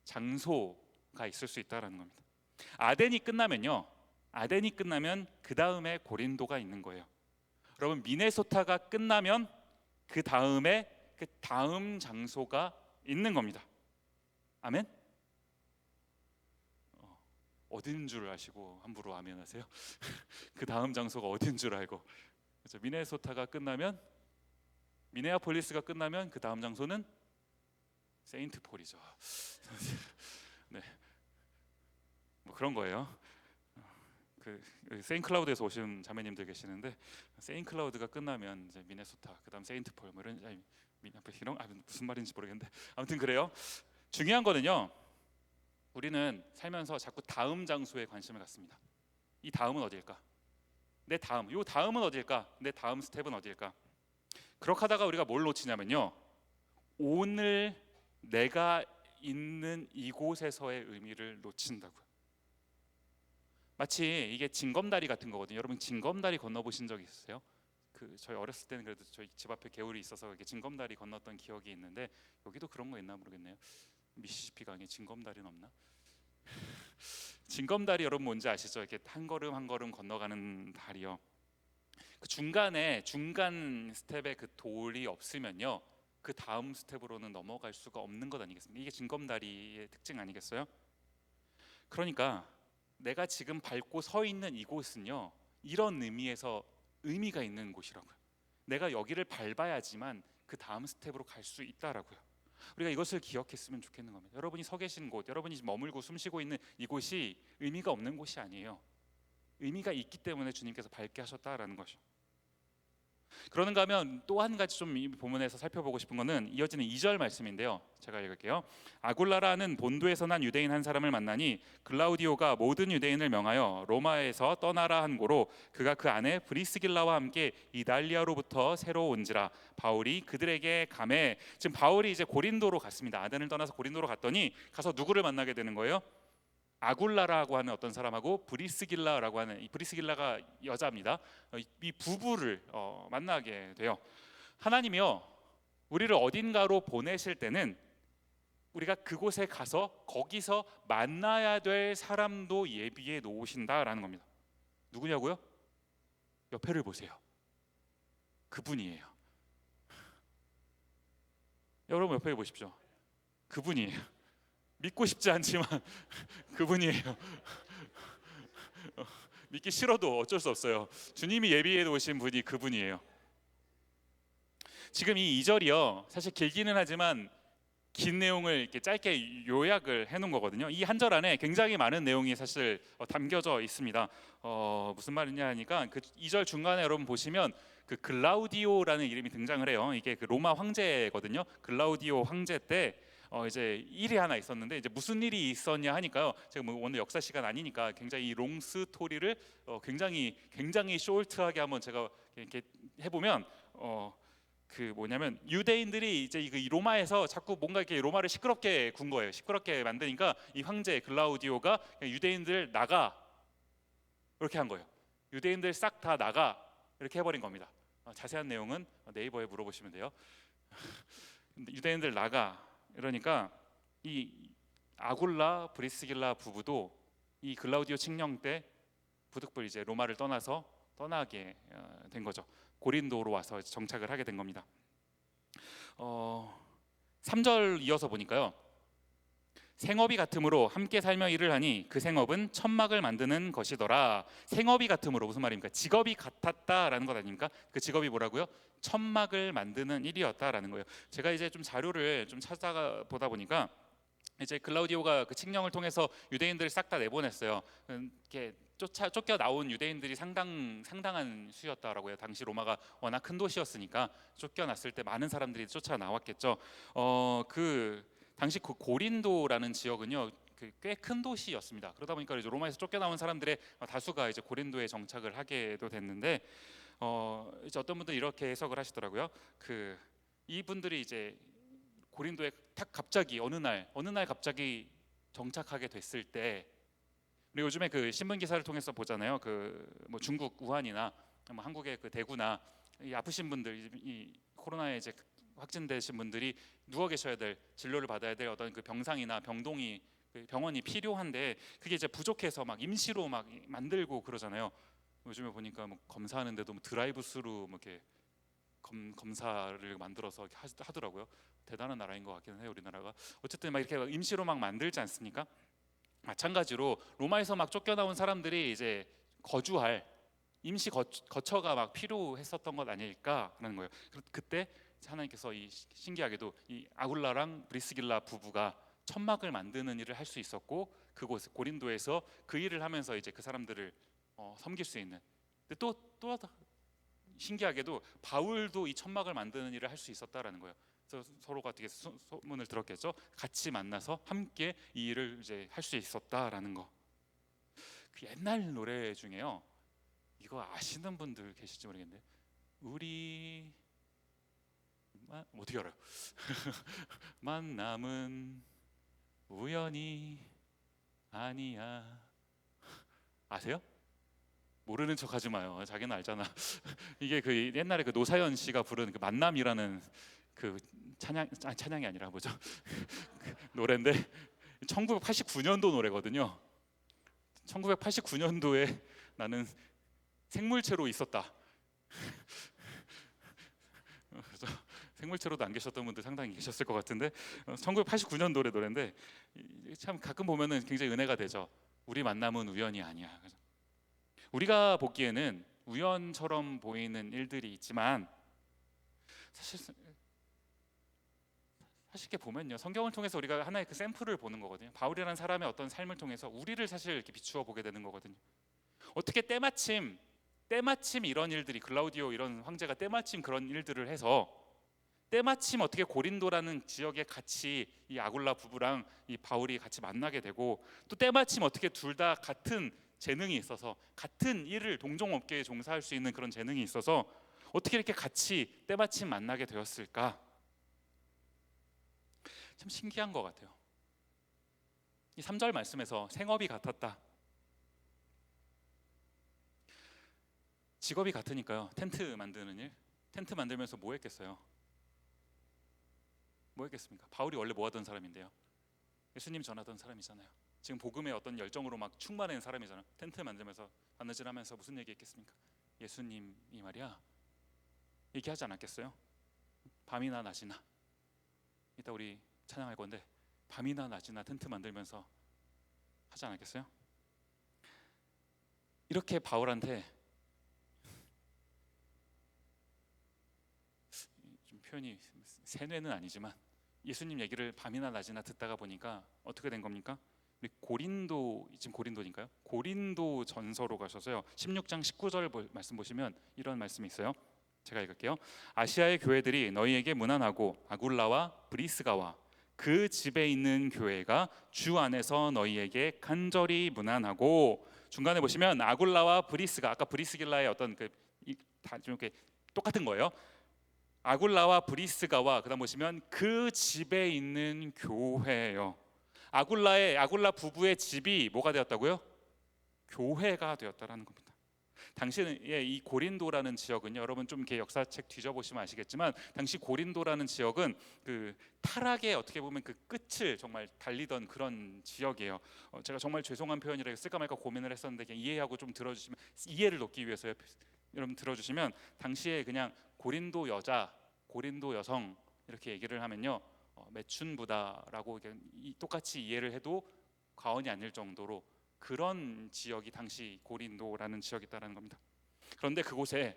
S1: 장소가 있을 수 있다라는 겁니다. 아덴이 끝나면 그 다음에 고린도가 있는 거예요. 여러분, 미네소타가 끝나면 그 다음에 그 다음 장소가 있는 겁니다. 아멘? 어딘 줄 아시고 함부로 아멘 하세요? 그 다음 장소가 어딘 줄 알고. 그렇죠? 미네소타가 끝나면, 미네아폴리스가 끝나면 그 다음 장소는 세인트폴이죠. 네, 뭐 그런 거예요. 그 세인클라우드에서 오신 자매님들 계시는데, 세인클라우드가 끝나면 이제 미네소타, 그다음 세인트폴, 뭐 이런 무슨 말인지 모르겠는데 아무튼 그래요. 중요한 거는요, 우리는 살면서 자꾸 다음 장소에 관심을 갖습니다. 이 다음은 어딜까? 내 다음, 요 다음은 어딜까? 내 다음 스텝은 어딜까? 그렇게 하다가 우리가 뭘 놓치냐면요, 오늘 내가 있는 이곳에서의 의미를 놓친다고요. 마치 이게 징검다리 같은 거거든요. 여러분, 징검다리 건너보신 적 있으세요? 저희 어렸을 때는 그래도 저희 집 앞에 개울이 있어서 이렇게 징검다리 건넜던 기억이 있는데, 여기도 그런 거 있나 모르겠네요. 미시시피 강에 징검다리는 없나? 징검다리 여러분 뭔지 아시죠? 이렇게 한 걸음 한 걸음 건너가는 다리요. 그 중간 스텝에 그 돌이 없으면요, 그 다음 스텝으로는 넘어갈 수가 없는 것 아니겠습니까? 이게 징검다리의 특징 아니겠어요? 그러니까 내가 지금 밟고 서 있는 이곳은요, 이런 의미에서 의미가 있는 곳이라고요. 내가 여기를 밟아야지만 그 다음 스텝으로 갈 수 있다라고요. 우리가 이것을 기억했으면 좋겠는 겁니다. 여러분이 서 계신 곳, 여러분이 머물고 숨쉬고 있는 이곳이 의미가 없는 곳이 아니에요. 의미가 있기 때문에 주님께서 밟게 하셨다라는 것이죠. 그러는가 하면 또 한 가지 좀 이 본문에서 살펴보고 싶은 것은 이어지는 2절 말씀인데요. 제가 읽을게요. 아굴라라는 본도에서 난 유대인 한 사람을 만나니 글라우디오가 모든 유대인을 명하여 로마에서 떠나라 한 고로 그가 그 안에 브리스길라와 함께 이달리아로부터 새로 온지라. 바울이 그들에게 가매. 지금 바울이 이제 고린도로 갔습니다. 아덴을 떠나서 고린도로 갔더니 가서 누구를 만나게 되는 거예요? 아굴라라고 하는 어떤 사람하고 브리스길라라고 하는, 이 브리스길라가 여자입니다. 이 부부를 만나게 돼요. 하나님이요, 우리를 어딘가로 보내실 때는 우리가 그곳에 가서 거기서 만나야 될 사람도 예비해 놓으신다라는 겁니다. 누구냐고요? 옆에를 보세요. 그분이에요. 여러분 옆에 보십시오. 그분이에요. 믿고 싶지 않지만 그분이에요. 믿기 싫어도 어쩔 수 없어요. 주님이 예비해 놓으신 분이 그분이에요. 지금 이 2절이요, 사실 길기는 하지만 긴 내용을 이렇게 짧게 요약을 해놓은 거거든요. 이 한 절 안에 굉장히 많은 내용이 사실 담겨져 있습니다. 무슨 말이냐 하니까 그 2절 중간에 여러분 보시면 그 글라우디오라는 이름이 등장을 해요. 이게 그 로마 황제거든요. 글라우디오 황제 때 이제 일이 하나 있었는데, 이제 무슨 일이 있었냐 하니까요, 제가 뭐 오늘 역사 시간 아니니까 굉장히 이 롱 스토리를 굉장히 숄트하게 한번 제가 이렇게 해보면, 그 뭐냐면 유대인들이 이제 이 로마에서 자꾸 뭔가 이렇게 로마를 시끄럽게 군 거예요. 시끄럽게 만드니까 이 황제 글라우디오가 유대인들 나가 이렇게 한 거예요. 유대인들 싹 다 나가 이렇게 해버린 겁니다. 자세한 내용은 네이버에 물어보시면 돼요. 유대인들 나가 이러니까 이 아굴라 브리스길라 부부도 이 글라우디오 칙령 때 부득불 이제 로마를 떠나게 된 거죠. 고린도로 와서 정착을 하게 된 겁니다. 3절 이어서 보니까요. 생업이 같음으로 함께 살며 일을 하니 그 생업은 천막을 만드는 것이더라. 생업이 같음으로 무슨 말입니까? 직업이 같았다라는 것 아닙니까? 그 직업이 뭐라고요? 천막을 만드는 일이었다라는 거예요. 제가 이제 좀 자료를 좀 찾아보다 보니까 이제 글라우디오가 그 칙령을 통해서 유대인들을 싹 다 내보냈어요. 이렇게 쫓겨 나온 유대인들이 상당한 수였다라고 해요. 당시 로마가 워낙 큰 도시였으니까 쫓겨났을 때 많은 사람들이 쫓아 나왔겠죠. 그 당시 그 고린도라는 지역은요, 꽤 큰 도시였습니다. 그러다 보니까 이제 로마에서 쫓겨나온 사람들의 다수가 이제 고린도에 정착을 하게도 됐는데, 이제 어떤 분들 이렇게 해석을 하시더라고요. 그 이분들이 이제 고린도에 탁 갑자기 어느 날 갑자기 정착하게 됐을 때, 우리 요즘에 그 신문 기사를 통해서 보잖아요. 그 뭐 중국 우한이나 뭐 한국의 그 대구나 이 아프신 분들, 이 코로나에 이제 확진되신 분들이 누워 계셔야 될, 진료를 받아야 될 어떤 그 병상이나 병동이, 그 병원이 필요한데 그게 이제 부족해서 막 임시로 막 만들고 그러잖아요. 요즘에 보니까 뭐 검사하는데도 뭐 드라이브 스루 뭐 이렇게 검사를 만들어서 하더라고요. 대단한 나라인 것 같기는 해요, 우리나라가. 어쨌든 막 이렇게 임시로 막 만들지 않습니까? 마찬가지로 로마에서 막 쫓겨나온 사람들이 이제 거주할 임시 거처가 막 필요했었던 것 아닐까라는 거예요. 그때 하나님께서 이 신기하게도 이 아굴라랑 브리스길라 부부가 천막을 만드는 일을 할 수 있었고, 그곳 고린도에서 그 일을 하면서 이제 그 사람들을 섬길 수 있는. 근데 또 신기하게도 바울도 이 천막을 만드는 일을 할 수 있었다라는 거예요. 그래서 서로가 되게 소문을 들었겠죠. 같이 만나서 함께 이 일을 이제 할 수 있었다라는 거. 그 옛날 노래 중에요, 이거 아시는 분들 계실지 모르겠는데, 우리 어떻게 알아요? 만남은 우연이 아니야. 아세요? 모르는 척 하지 마요. 자기는 알잖아. 이게 그 옛날에 그 노사연 씨가 부른 그 만남이라는 그 찬양이 아니라 뭐죠? 그 노래인데 1989년도 노래거든요. 1989년도에 나는 생물체로 있었다. 그래서 생물체로도 안 계셨던 분들 상당히 계셨을 것 같은데 1989년도의 노래인데 참 가끔 보면은 굉장히 은혜가 되죠. 우리 만남은 우연이 아니야. 우리가 보기에는 우연처럼 보이는 일들이 있지만 사실 이렇게 보면요, 성경을 통해서 우리가 하나의 그 샘플을 보는 거거든요. 바울이라는 사람의 어떤 삶을 통해서 우리를 사실 이렇게 비추어 보게 되는 거거든요. 어떻게 때마침 이런 일들이, 글라우디오 이런 황제가 때마침 그런 일들을 해서 때마침 어떻게 고린도라는 지역에 같이 이 아굴라 부부랑 이 바울이 같이 만나게 되고, 또 때마침 어떻게 둘 다 같은 재능이 있어서 같은 일을 동종업계에 종사할 수 있는 그런 재능이 있어서 어떻게 이렇게 같이 때마침 만나게 되었을까? 참 신기한 것 같아요. 이 3절 말씀에서 생업이 같았다. 직업이 같으니까요. 텐트 만드는 일, 텐트 만들면서 뭐 했겠어요? 뭐 했겠습니까? 바울이 원래 뭐 하던 사람인데요? 예수님 전하던 사람이잖아요. 지금 복음의 어떤 열정으로 막 충만한 사람이잖아요. 텐트 만들면서 바느질하면서 무슨 얘기했겠습니까? 예수님이 말이야 얘기하지 않았겠어요? 밤이나 낮이나, 이따 우리 찬양할 건데 밤이나 낮이나 텐트 만들면서 하지 않았겠어요? 이렇게 바울한테 좀 표현이 세뇌는 아니지만 예수님 얘기를 밤이나 낮이나 듣다가 보니까 어떻게 된 겁니까? 우리 고린도, 지금 고린도니까요. 고린도 전서로 가셔서요. 16장 19절 말씀 보시면 이런 말씀이 있어요. 제가 읽을게요. 아시아의 교회들이 너희에게 문안하고 아굴라와 브리스가와 그 집에 있는 교회가 주 안에서 너희에게 간절히 문안하고, 중간에 보시면 아굴라와 브리스가, 아까 브리스길라의 어떤 다 이렇게 똑같은 거예요. 아굴라와 브리스가와 그다음 보시면 그 집에 있는 교회예요. 아굴라 부부의 집이 뭐가 되었다고요? 교회가 되었다라는 겁니다. 당시에 이 고린도라는 지역은요, 여러분 좀 이렇게 역사책 뒤져보시면 아시겠지만 당시 고린도라는 지역은 그 타락의 어떻게 보면 그 끝을 정말 달리던 그런 지역이에요. 제가 정말 죄송한 표현이라 쓸까 말까 고민을 했었는데 그냥 이해하고 좀 들어주시면, 이해를 돕기 위해서 여러분 들어주시면, 당시에 그냥 고린도 여자, 고린도 여성 이렇게 얘기를 하면요, 매춘부다라고 똑같이 이해를 해도 과언이 아닐 정도로 그런 지역이 당시 고린도라는 지역이었다는 겁니다. 그런데 그곳에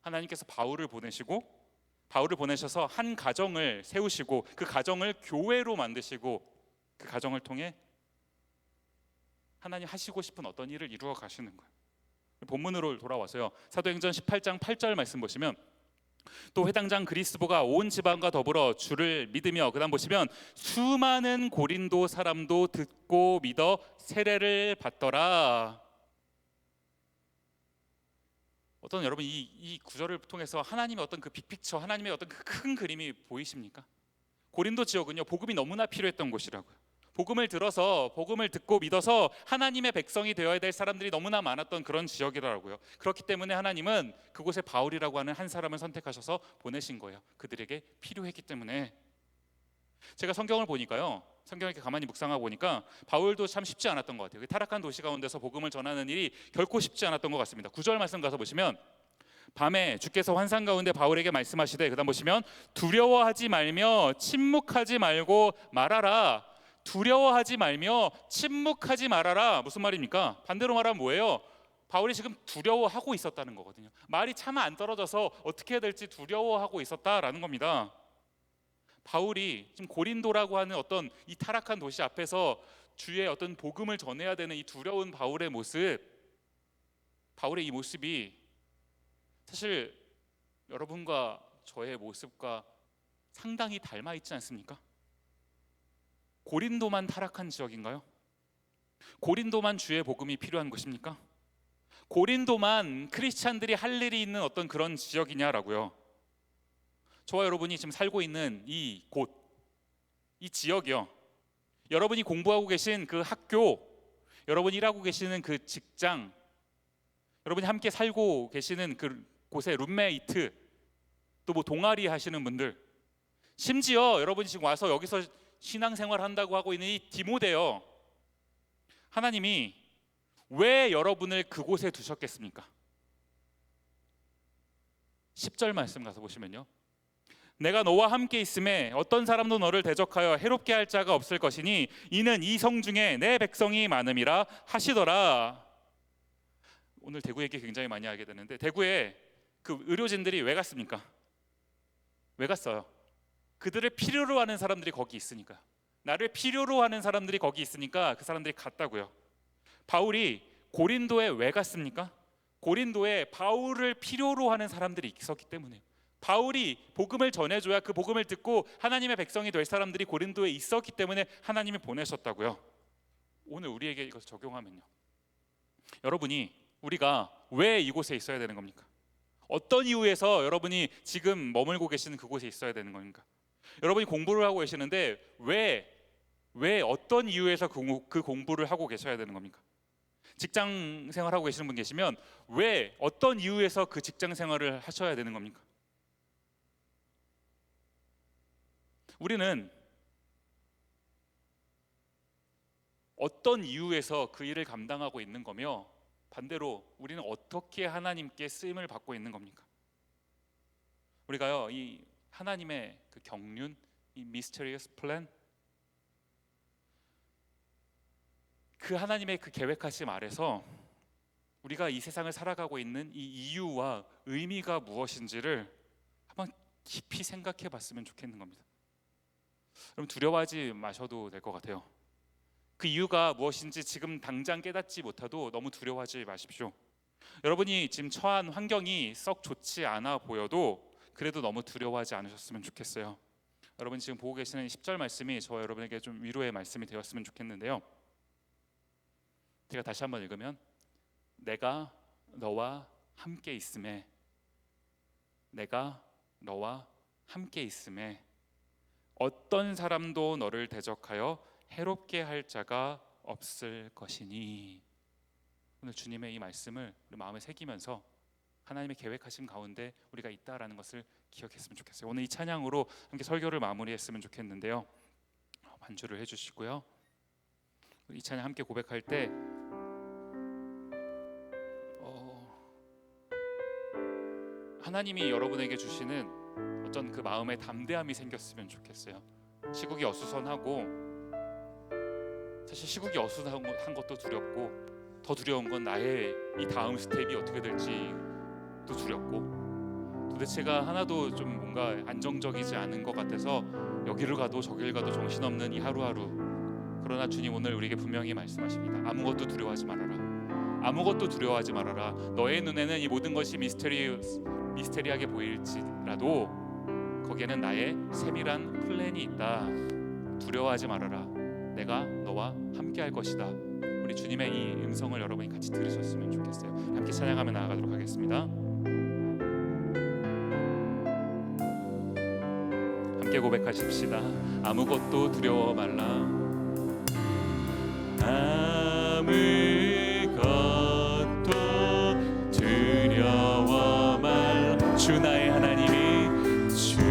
S1: 하나님께서 바울을 보내셔서 한 가정을 세우시고 그 가정을 교회로 만드시고 그 가정을 통해 하나님 하시고 싶은 어떤 일을 이루어 가시는 거예요. 본문으로 돌아와서요, 사도행전 18장 8절 말씀 보시면, 또 회당장 그리스보가 온 지방과 더불어 주를 믿으며, 그다음 보시면 수많은 고린도 사람도 듣고 믿어 세례를 받더라. 어떤 여러분 이 구절을 통해서 하나님의 어떤 그 빅픽처, 하나님의 어떤 그 큰 그림이 보이십니까? 고린도 지역은요, 복음이 너무나 필요했던 곳이라고요. 복음을 들어서, 복음을 듣고 믿어서 하나님의 백성이 되어야 될 사람들이 너무나 많았던 그런 지역이더라고요. 그렇기 때문에 하나님은 그곳에 바울이라고 하는 한 사람을 선택하셔서 보내신 거예요. 그들에게 필요했기 때문에. 제가 성경을 보니까요, 성경을 이렇게 가만히 묵상하고 보니까 바울도 참 쉽지 않았던 것 같아요. 타락한 도시 가운데서 복음을 전하는 일이 결코 쉽지 않았던 것 같습니다. 9절 말씀 가서 보시면, 밤에 주께서 환상 가운데 바울에게 말씀하시되, 그다음 보시면 두려워하지 말며 침묵하지 말고 말하라. 두려워하지 말며 침묵하지 말아라. 무슨 말입니까? 반대로 말하면 뭐예요? 바울이 지금 두려워하고 있었다는 거거든요. 말이 차마 안 떨어져서 어떻게 해야 될지 두려워하고 있었다라는 겁니다. 바울이 지금 고린도라고 하는 어떤 이 타락한 도시 앞에서 주의 어떤 복음을 전해야 되는 이 두려운 바울의 모습, 바울의 이 모습이 사실 여러분과 저의 모습과 상당히 닮아 있지 않습니까? 고린도만 타락한 지역인가요? 고린도만 주의 복음이 필요한 것입니까? 고린도만 크리스찬들이 할 일이 있는 어떤 그런 지역이냐라고요. 저와 여러분이 지금 살고 있는 이 곳, 이 지역이요, 여러분이 공부하고 계신 그 학교, 여러분이 일하고 계시는 그 직장, 여러분이 함께 살고 계시는 그 곳의 룸메이트, 또 뭐 동아리 하시는 분들, 심지어 여러분이 지금 와서 여기서 신앙생활 한다고 하고 있는 이 디모데요, 하나님이 왜 여러분을 그곳에 두셨겠습니까? 10절 말씀 가서 보시면요, 내가 너와 함께 있음에 어떤 사람도 너를 대적하여 해롭게 할 자가 없을 것이니 이는 이 성 중에 내 백성이 많음이라 하시더라. 오늘 대구 얘기 굉장히 많이 하게 되는데, 대구에 그 의료진들이 왜 갔습니까? 왜 갔어요? 그들을 필요로 하는 사람들이 거기 있으니까. 나를 필요로 하는 사람들이 거기 있으니까 그 사람들이 갔다고요. 바울이 고린도에 왜 갔습니까? 고린도에 바울을 필요로 하는 사람들이 있었기 때문에, 바울이 복음을 전해줘야 그 복음을 듣고 하나님의 백성이 될 사람들이 고린도에 있었기 때문에 하나님이 보내셨다고요. 오늘 우리에게 이것을 적용하면요, 여러분이, 우리가 왜 이곳에 있어야 되는 겁니까? 어떤 이유에서 여러분이 지금 머물고 계시는 그곳에 있어야 되는 겁니까? 여러분이 공부를 하고 계시는데 왜 어떤 이유에서 그 공부를 하고 계셔야 되는 겁니까? 직장 생활하고 계시는 분 계시면 왜 어떤 이유에서 그 직장 생활을 하셔야 되는 겁니까? 우리는 어떤 이유에서 그 일을 감당하고 있는 거며, 반대로 우리는 어떻게 하나님께 쓰임을 받고 있는 겁니까? 우리가요, 이 하나님의 그 경륜, 이 mysterious plan, 그 하나님의 그 계획하심 아래서 우리가 이 세상을 살아가고 있는 이 이유와 의미가 무엇인지를 한번 깊이 생각해 봤으면 좋겠는 겁니다. 여러분, 두려워하지 마셔도 될 것 같아요. 그 이유가 무엇인지 지금 당장 깨닫지 못해도 너무 두려워하지 마십시오. 여러분이 지금 처한 환경이 썩 좋지 않아 보여도 그래도 너무 두려워하지 않으셨으면 좋겠어요. 여러분 지금 보고 계시는 10절 말씀이 저와 여러분에게 좀 위로의 말씀이 되었으면 좋겠는데요, 제가 다시 한번 읽으면, 내가 너와 함께 있음에, 내가 너와 함께 있음에 어떤 사람도 너를 대적하여 해롭게 할 자가 없을 것이니. 오늘 주님의 이 말씀을 우리 마음에 새기면서 하나님의 계획하심 가운데 우리가 있다라는 것을 기억했으면 좋겠어요. 오늘 이 찬양으로 함께 설교를 마무리했으면 좋겠는데요. 반주를 해주시고요. 이 찬양 함께 고백할 때 하나님이 여러분에게 주시는 어떤 그 마음의 담대함이 생겼으면 좋겠어요. 시국이 어수선하고, 사실 시국이 어수선한 것도 두렵고, 더 두려운 건 나의 이 다음 스텝이 어떻게 될지도 두렵고, 도대체가 하나도 좀 뭔가 안정적이지 않은 것 같아서 여기를 가도 저기를 가도 정신없는 이 하루하루. 그러나 주님 오늘 우리에게 분명히 말씀하십니다. 아무것도 두려워하지 말아라. 아무것도 두려워하지 말아라. 너의 눈에는 이 모든 것이 미스테리하게 보일지라도 거기에는 나의 세밀한 플랜이 있다. 두려워하지 말아라. 내가 너와 함께 할 것이다. 우리 주님의 이 음성을 여러분이 같이 들으셨으면 좋겠어요. 함께 찬양하며 나아가도록 하겠습니다. 함께 고백하십시다. 아무것도 두려워 말라. 아무것도 두려워 말라. 주 나의 하나님이, 주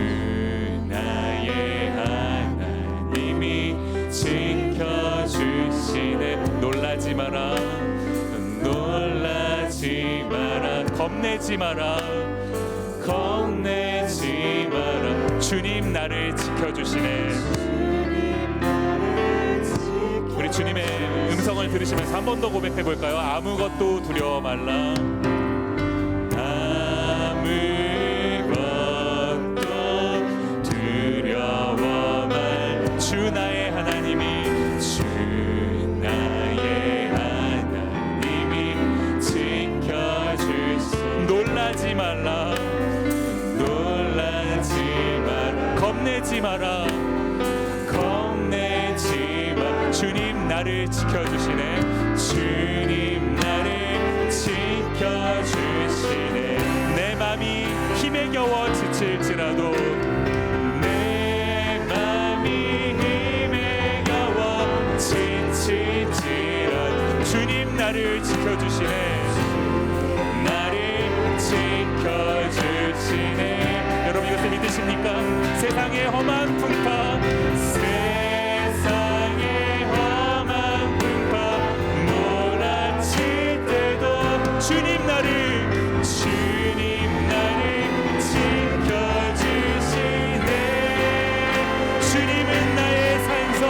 S1: 나의 하나님이 지켜주시네. 놀라지 마라. 놀라지 마라. 겁내지 마라. 겁내지 마라. 주님 나를 지켜주시네. 우리 주님의 음성을 들으시면서 한 번 더 고백해 볼까요? 아무것도 두려워 말라. 아무것도 두려워 말라. 주 나의 하나님이, 주 나의 하나님이 지켜주시네. 놀라지 말라. 놀라지 마라. 겁내지 마라. 겁내지 마라. 주님 나를 지켜주시네. 주님 나를 지켜주시네. 내 맘이 힘에 겨워 지칠지라도, 내 맘이 힘에 겨워 지칠지라도 주님 나를 지켜주시네. 나를 지켜주시네. 여러분 이것을 믿으십니까? 세상의 험한 풍파, 세상의 험한 풍파 몰아칠 때도 주님 나를 지켜주시네. 주님은 나의 산성,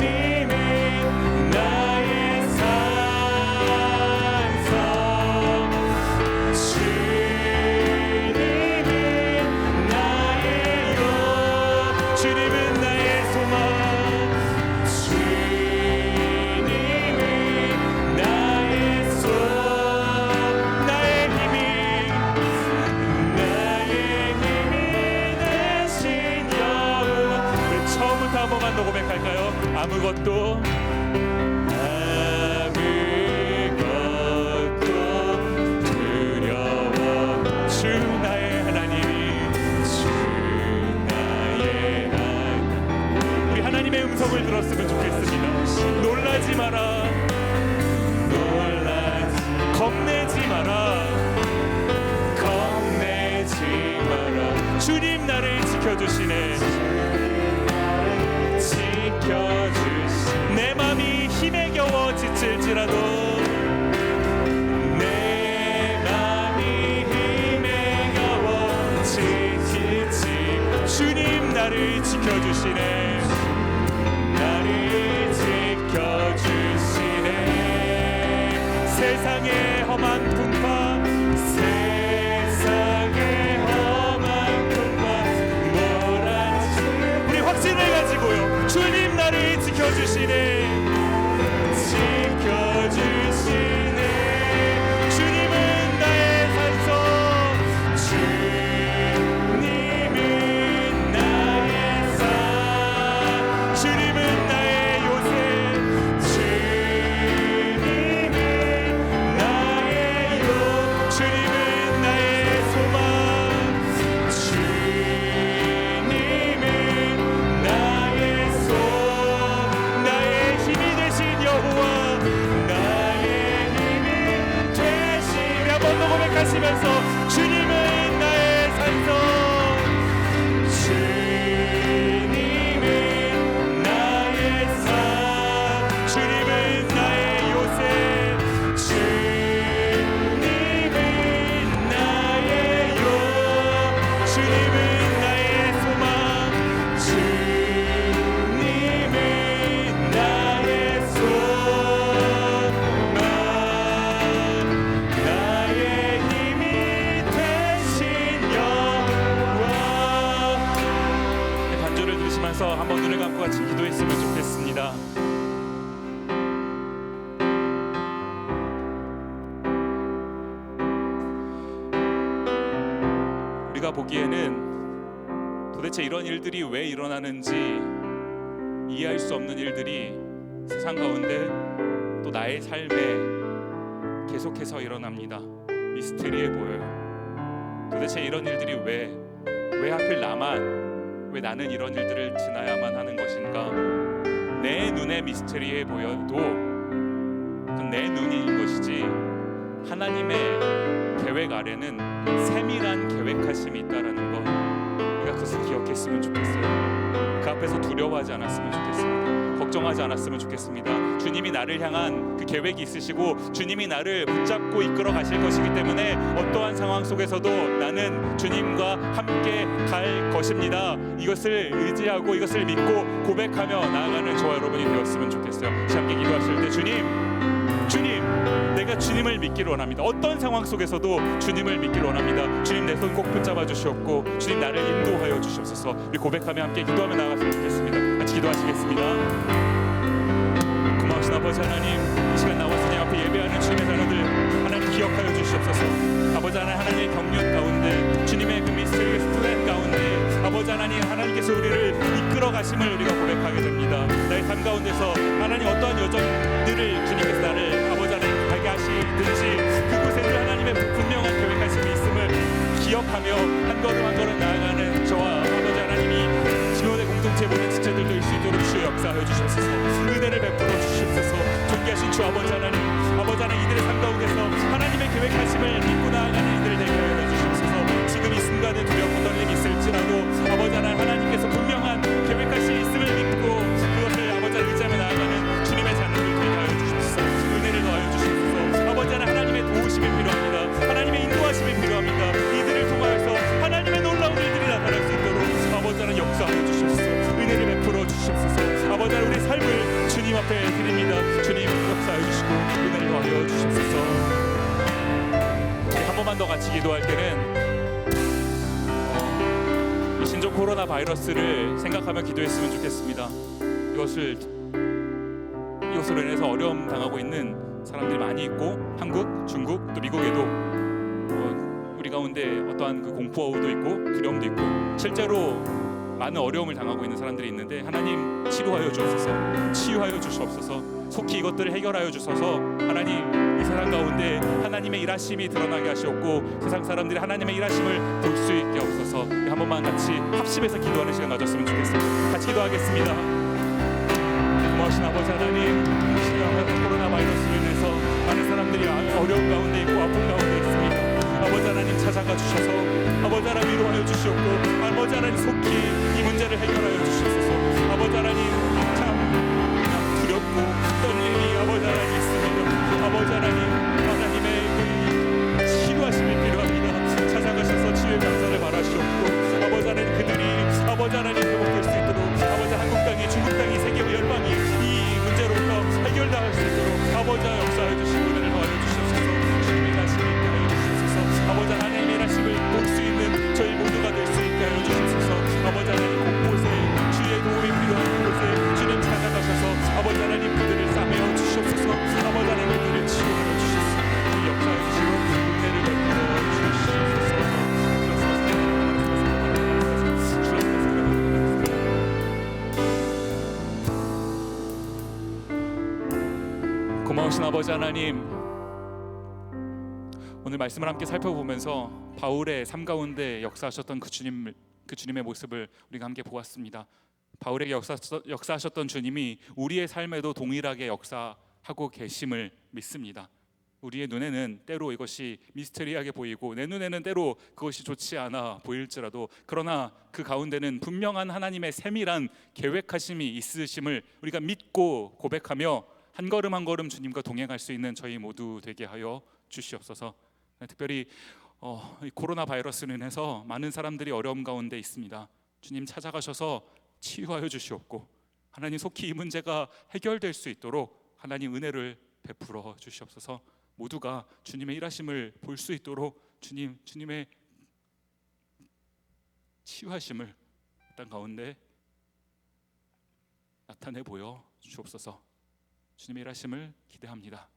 S1: 주님은 나의 산성, 주님은 나의 영, 주님은 나의 소망, 주님은 나의 손, 나의 힘이 되신 여호와. 우리 처음부터 한 번만 더 고백할까요? 아무것도 두려워. 주 나의 하나님이, 주 나의 하나님. 우리 하나님의 음성을 들었으면 좋겠습니다. 놀라지 마라. 놀라지, 겁내지 마라. 겁내지 마라. 주님 나를 지켜주시네. 지켜주시네. 내 맘이 힘에 겨워 지칠지라도, 내 맘이 힘에 겨워 지칠지 주님 나를 지켜주시네. 나를 지켜주시네. 세상의 험한 풍파, 세상의 험한 풍파 몰아치. 우리 확신을 가지고요. 주님 나를 지켜주시네. 지켜주시네. 주님은 나의 산성, 주님은 나의 산, 주님은 나의 요새, 주님은 나의 용, 주님은 나의 소망, 연주를 들으시면서 한번 눈을 감고 같이 기도했으면 좋겠습니다. 우리가 보기에는 도대체 이런 일들이 왜 일어나는지 이해할 수 없는 일들이 세상 가운데 또 나의 삶에 계속해서 일어납니다. 미스테리해 보여요. 도대체 이런 일들이 왜 하필 나만, 왜 나는 이런 일들을 지나야만 하는 것인가? 내 눈에 미스테리해 보여도 그건 내 눈인 것이지 하나님의 계획 아래는 세밀한 계획하심이 있다라는 것, 우리가 그것을 기억했으면 좋겠어요. 그 앞에서 두려워하지 않았으면 좋겠습니다. 걱정하지 않았으면 좋겠습니다. 주님이 나를 향한 그 계획이 있으시고 주님이 나를 붙잡고 이끌어 가실 것이기 때문에 어떠한 상황 속에서도 나는 주님과 함께 갈 것입니다. 이것을 의지하고 이것을 믿고 고백하며 나아가는 저와 여러분이 되었으면 좋겠어요. 함께 기도하실 때 주님, 내가 주님을 믿기를 원합니다. 어떤 상황 속에서도 주님을 믿기를 원합니다. 주님, 내 손 꼭 붙잡아 주시옵고 주님, 나를 인도하여 주시옵소서. 우리 고백하며 함께 기도하며 나아갔으면 좋겠습니다. 같이 기도하시겠습니다. 고마우신 아버지 하나님, 이 시간 나와서 주님 앞에 예배하는 주님의 자녀들 하나님 기억하여 주시옵소서. 아버지 하나님의 경륜 가운데, 주님의 그 미스터리어스 플랜 가운데 아버지 하나님께서 우리를 이끌어 가심을 우리가 고백하게 됩니다. 나의 삶 가운데서 하나님 어떠한 여정들을 주님께서 나를 아버지 하나님 가게 하시든지 그곳에 늘 하나님의 분명한 계획하심이 있음을 기억하며 한 걸음 한 걸음 나아가는 저와 아버지 하나님이 지원의 공동체 모든 지체들도 일 수 있도록 주여 역사하여 주시옵소서. 은혜를 베풀어 주시옵소서. 존귀하신 주 아버지 하나님 이들의 삶 가운데서 하나님의 계획하심을 믿고 나아가는 이들 되게 하여 주시옵소서. 지금 이 순간에 두렵고 떨림이 있을지라도 아버지 하나님께서 분명한 계획하심이 있음을 믿고 그것을 아버지 의지하며 나아가는 주님의 자녀들 되게 하여 주시옵소서. 은혜를 더하여 주시옵소서. 아버지 하나님의 도우심이 필요합니다. 하나님의 인도하심이 필요합니다. 이들을 통하여서 하나님의 놀라운 일들이 나타날 수 있도록 아버지 하나님 역사하여 주시옵소서. 은혜를 베풀어 주시옵소서. 아버지 하나님 우리 삶을 주님 앞에 드립니다. 주님 역사하여 주시고 은혜를 더하여 주시옵소서. 한 번만 더 같이 기도할 때는 이 신종 코로나 바이러스를 생각하며 기도했으면 좋겠습니다. 이것으로 인해서 어려움 당하고 있는 사람들이 많이 있고 한국, 중국, 또 미국에도 우리 가운데 어떠한 그 공포도 있고 두려움도 있고 실제로 많은 어려움을 당하고 있는 사람들이 있는데 하나님 치료하여 주옵소서. 치유하여 주시옵소서. 속히 이것들을 해결하여 주셔서 하나님 이 세상 가운데 하나님의 일하심이 드러나게 하시옵고 세상 사람들이 하나님의 일하심을 볼 수 있게 하옵소서. 한 번만 같이 합심해서 기도하는 시간 가졌으면 좋겠습니다. 같이 기도하겠습니다. 고마우신 아버지 하나님, 코로나 바이러스로 인해서 많은 사람들이 어려움 가운데 있고 아픔 가운데 있습니다. 아버지 하나님 찾아가 주셔서 아버지 하나님 위로하여 주시옵고 아버지 하나님 속히 이 문제를 해결하여 주시옵소서. 아버지 하나님 참 두렵고 떨림이 아버지 하나님 있습니다. 아버지 하나님의 그 치료하심이 필요합니다. 찾아가셔서 치유의 감사를 바라시옵고 아버지 하나님 그들이 아버지 하나님 회복될 수 있도록 아버지 한국 땅이 중국 땅이 세계 열방이 이 문제로부터 해결당할 수 있도록 아버지 역사해 주시고 은혜를 더하여 주시옵소서. 주님의 일하심이 있게 하여 주시옵소서. 아버지 하나님의 일하심을 볼 수 있는 저희 모두가 될 수 있게 하여 주시옵소서. 아버지 하나님 곳곳에 주의 도움이 필요한 곳에 주님 찾아가셔서 아버지 하나님 그들을 싸매어 주시옵소서. 아버지 하나님 그들을 치유하여 주시옵소서. 역사해 주시고 은혜를 베풀어 주시옵소서. 고마우신 아버지 하나님, 오늘 말씀을 함께 살펴보면서 바울의 삶 가운데 역사하셨던 그 주님의 모습을 우리가 함께 보았습니다. 바울에게 역사하셨던 주님이 우리의 삶에도 동일하게 역사하고 계심을 믿습니다. 우리의 눈에는 때로 이것이 미스터리하게 보이고 내 눈에는 때로 그것이 좋지 않아 보일지라도 그러나 그 가운데는 분명한 하나님의 세밀한 계획하심이 있으심을 우리가 믿고 고백하며 한 걸음 한 걸음 주님과 동행할 수 있는 저희 모두 되게 하여 주시옵소서. 특별히 이 코로나 바이러스로 인해서 많은 사람들이 어려움 가운데 있습니다. 주님 찾아가셔서 치유하여 주시옵고 하나님 속히 이 문제가 해결될 수 있도록 하나님 은혜를 베풀어 주시옵소서. 모두가 주님의 일하심을 볼 수 있도록 주님의 치유하심을 땅 가운데
S2: 나타내 보여 주옵소서. 주님의 일하심을 기대합니다.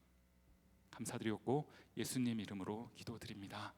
S2: 감사드리옵고 예수님 이름으로 기도드립니다.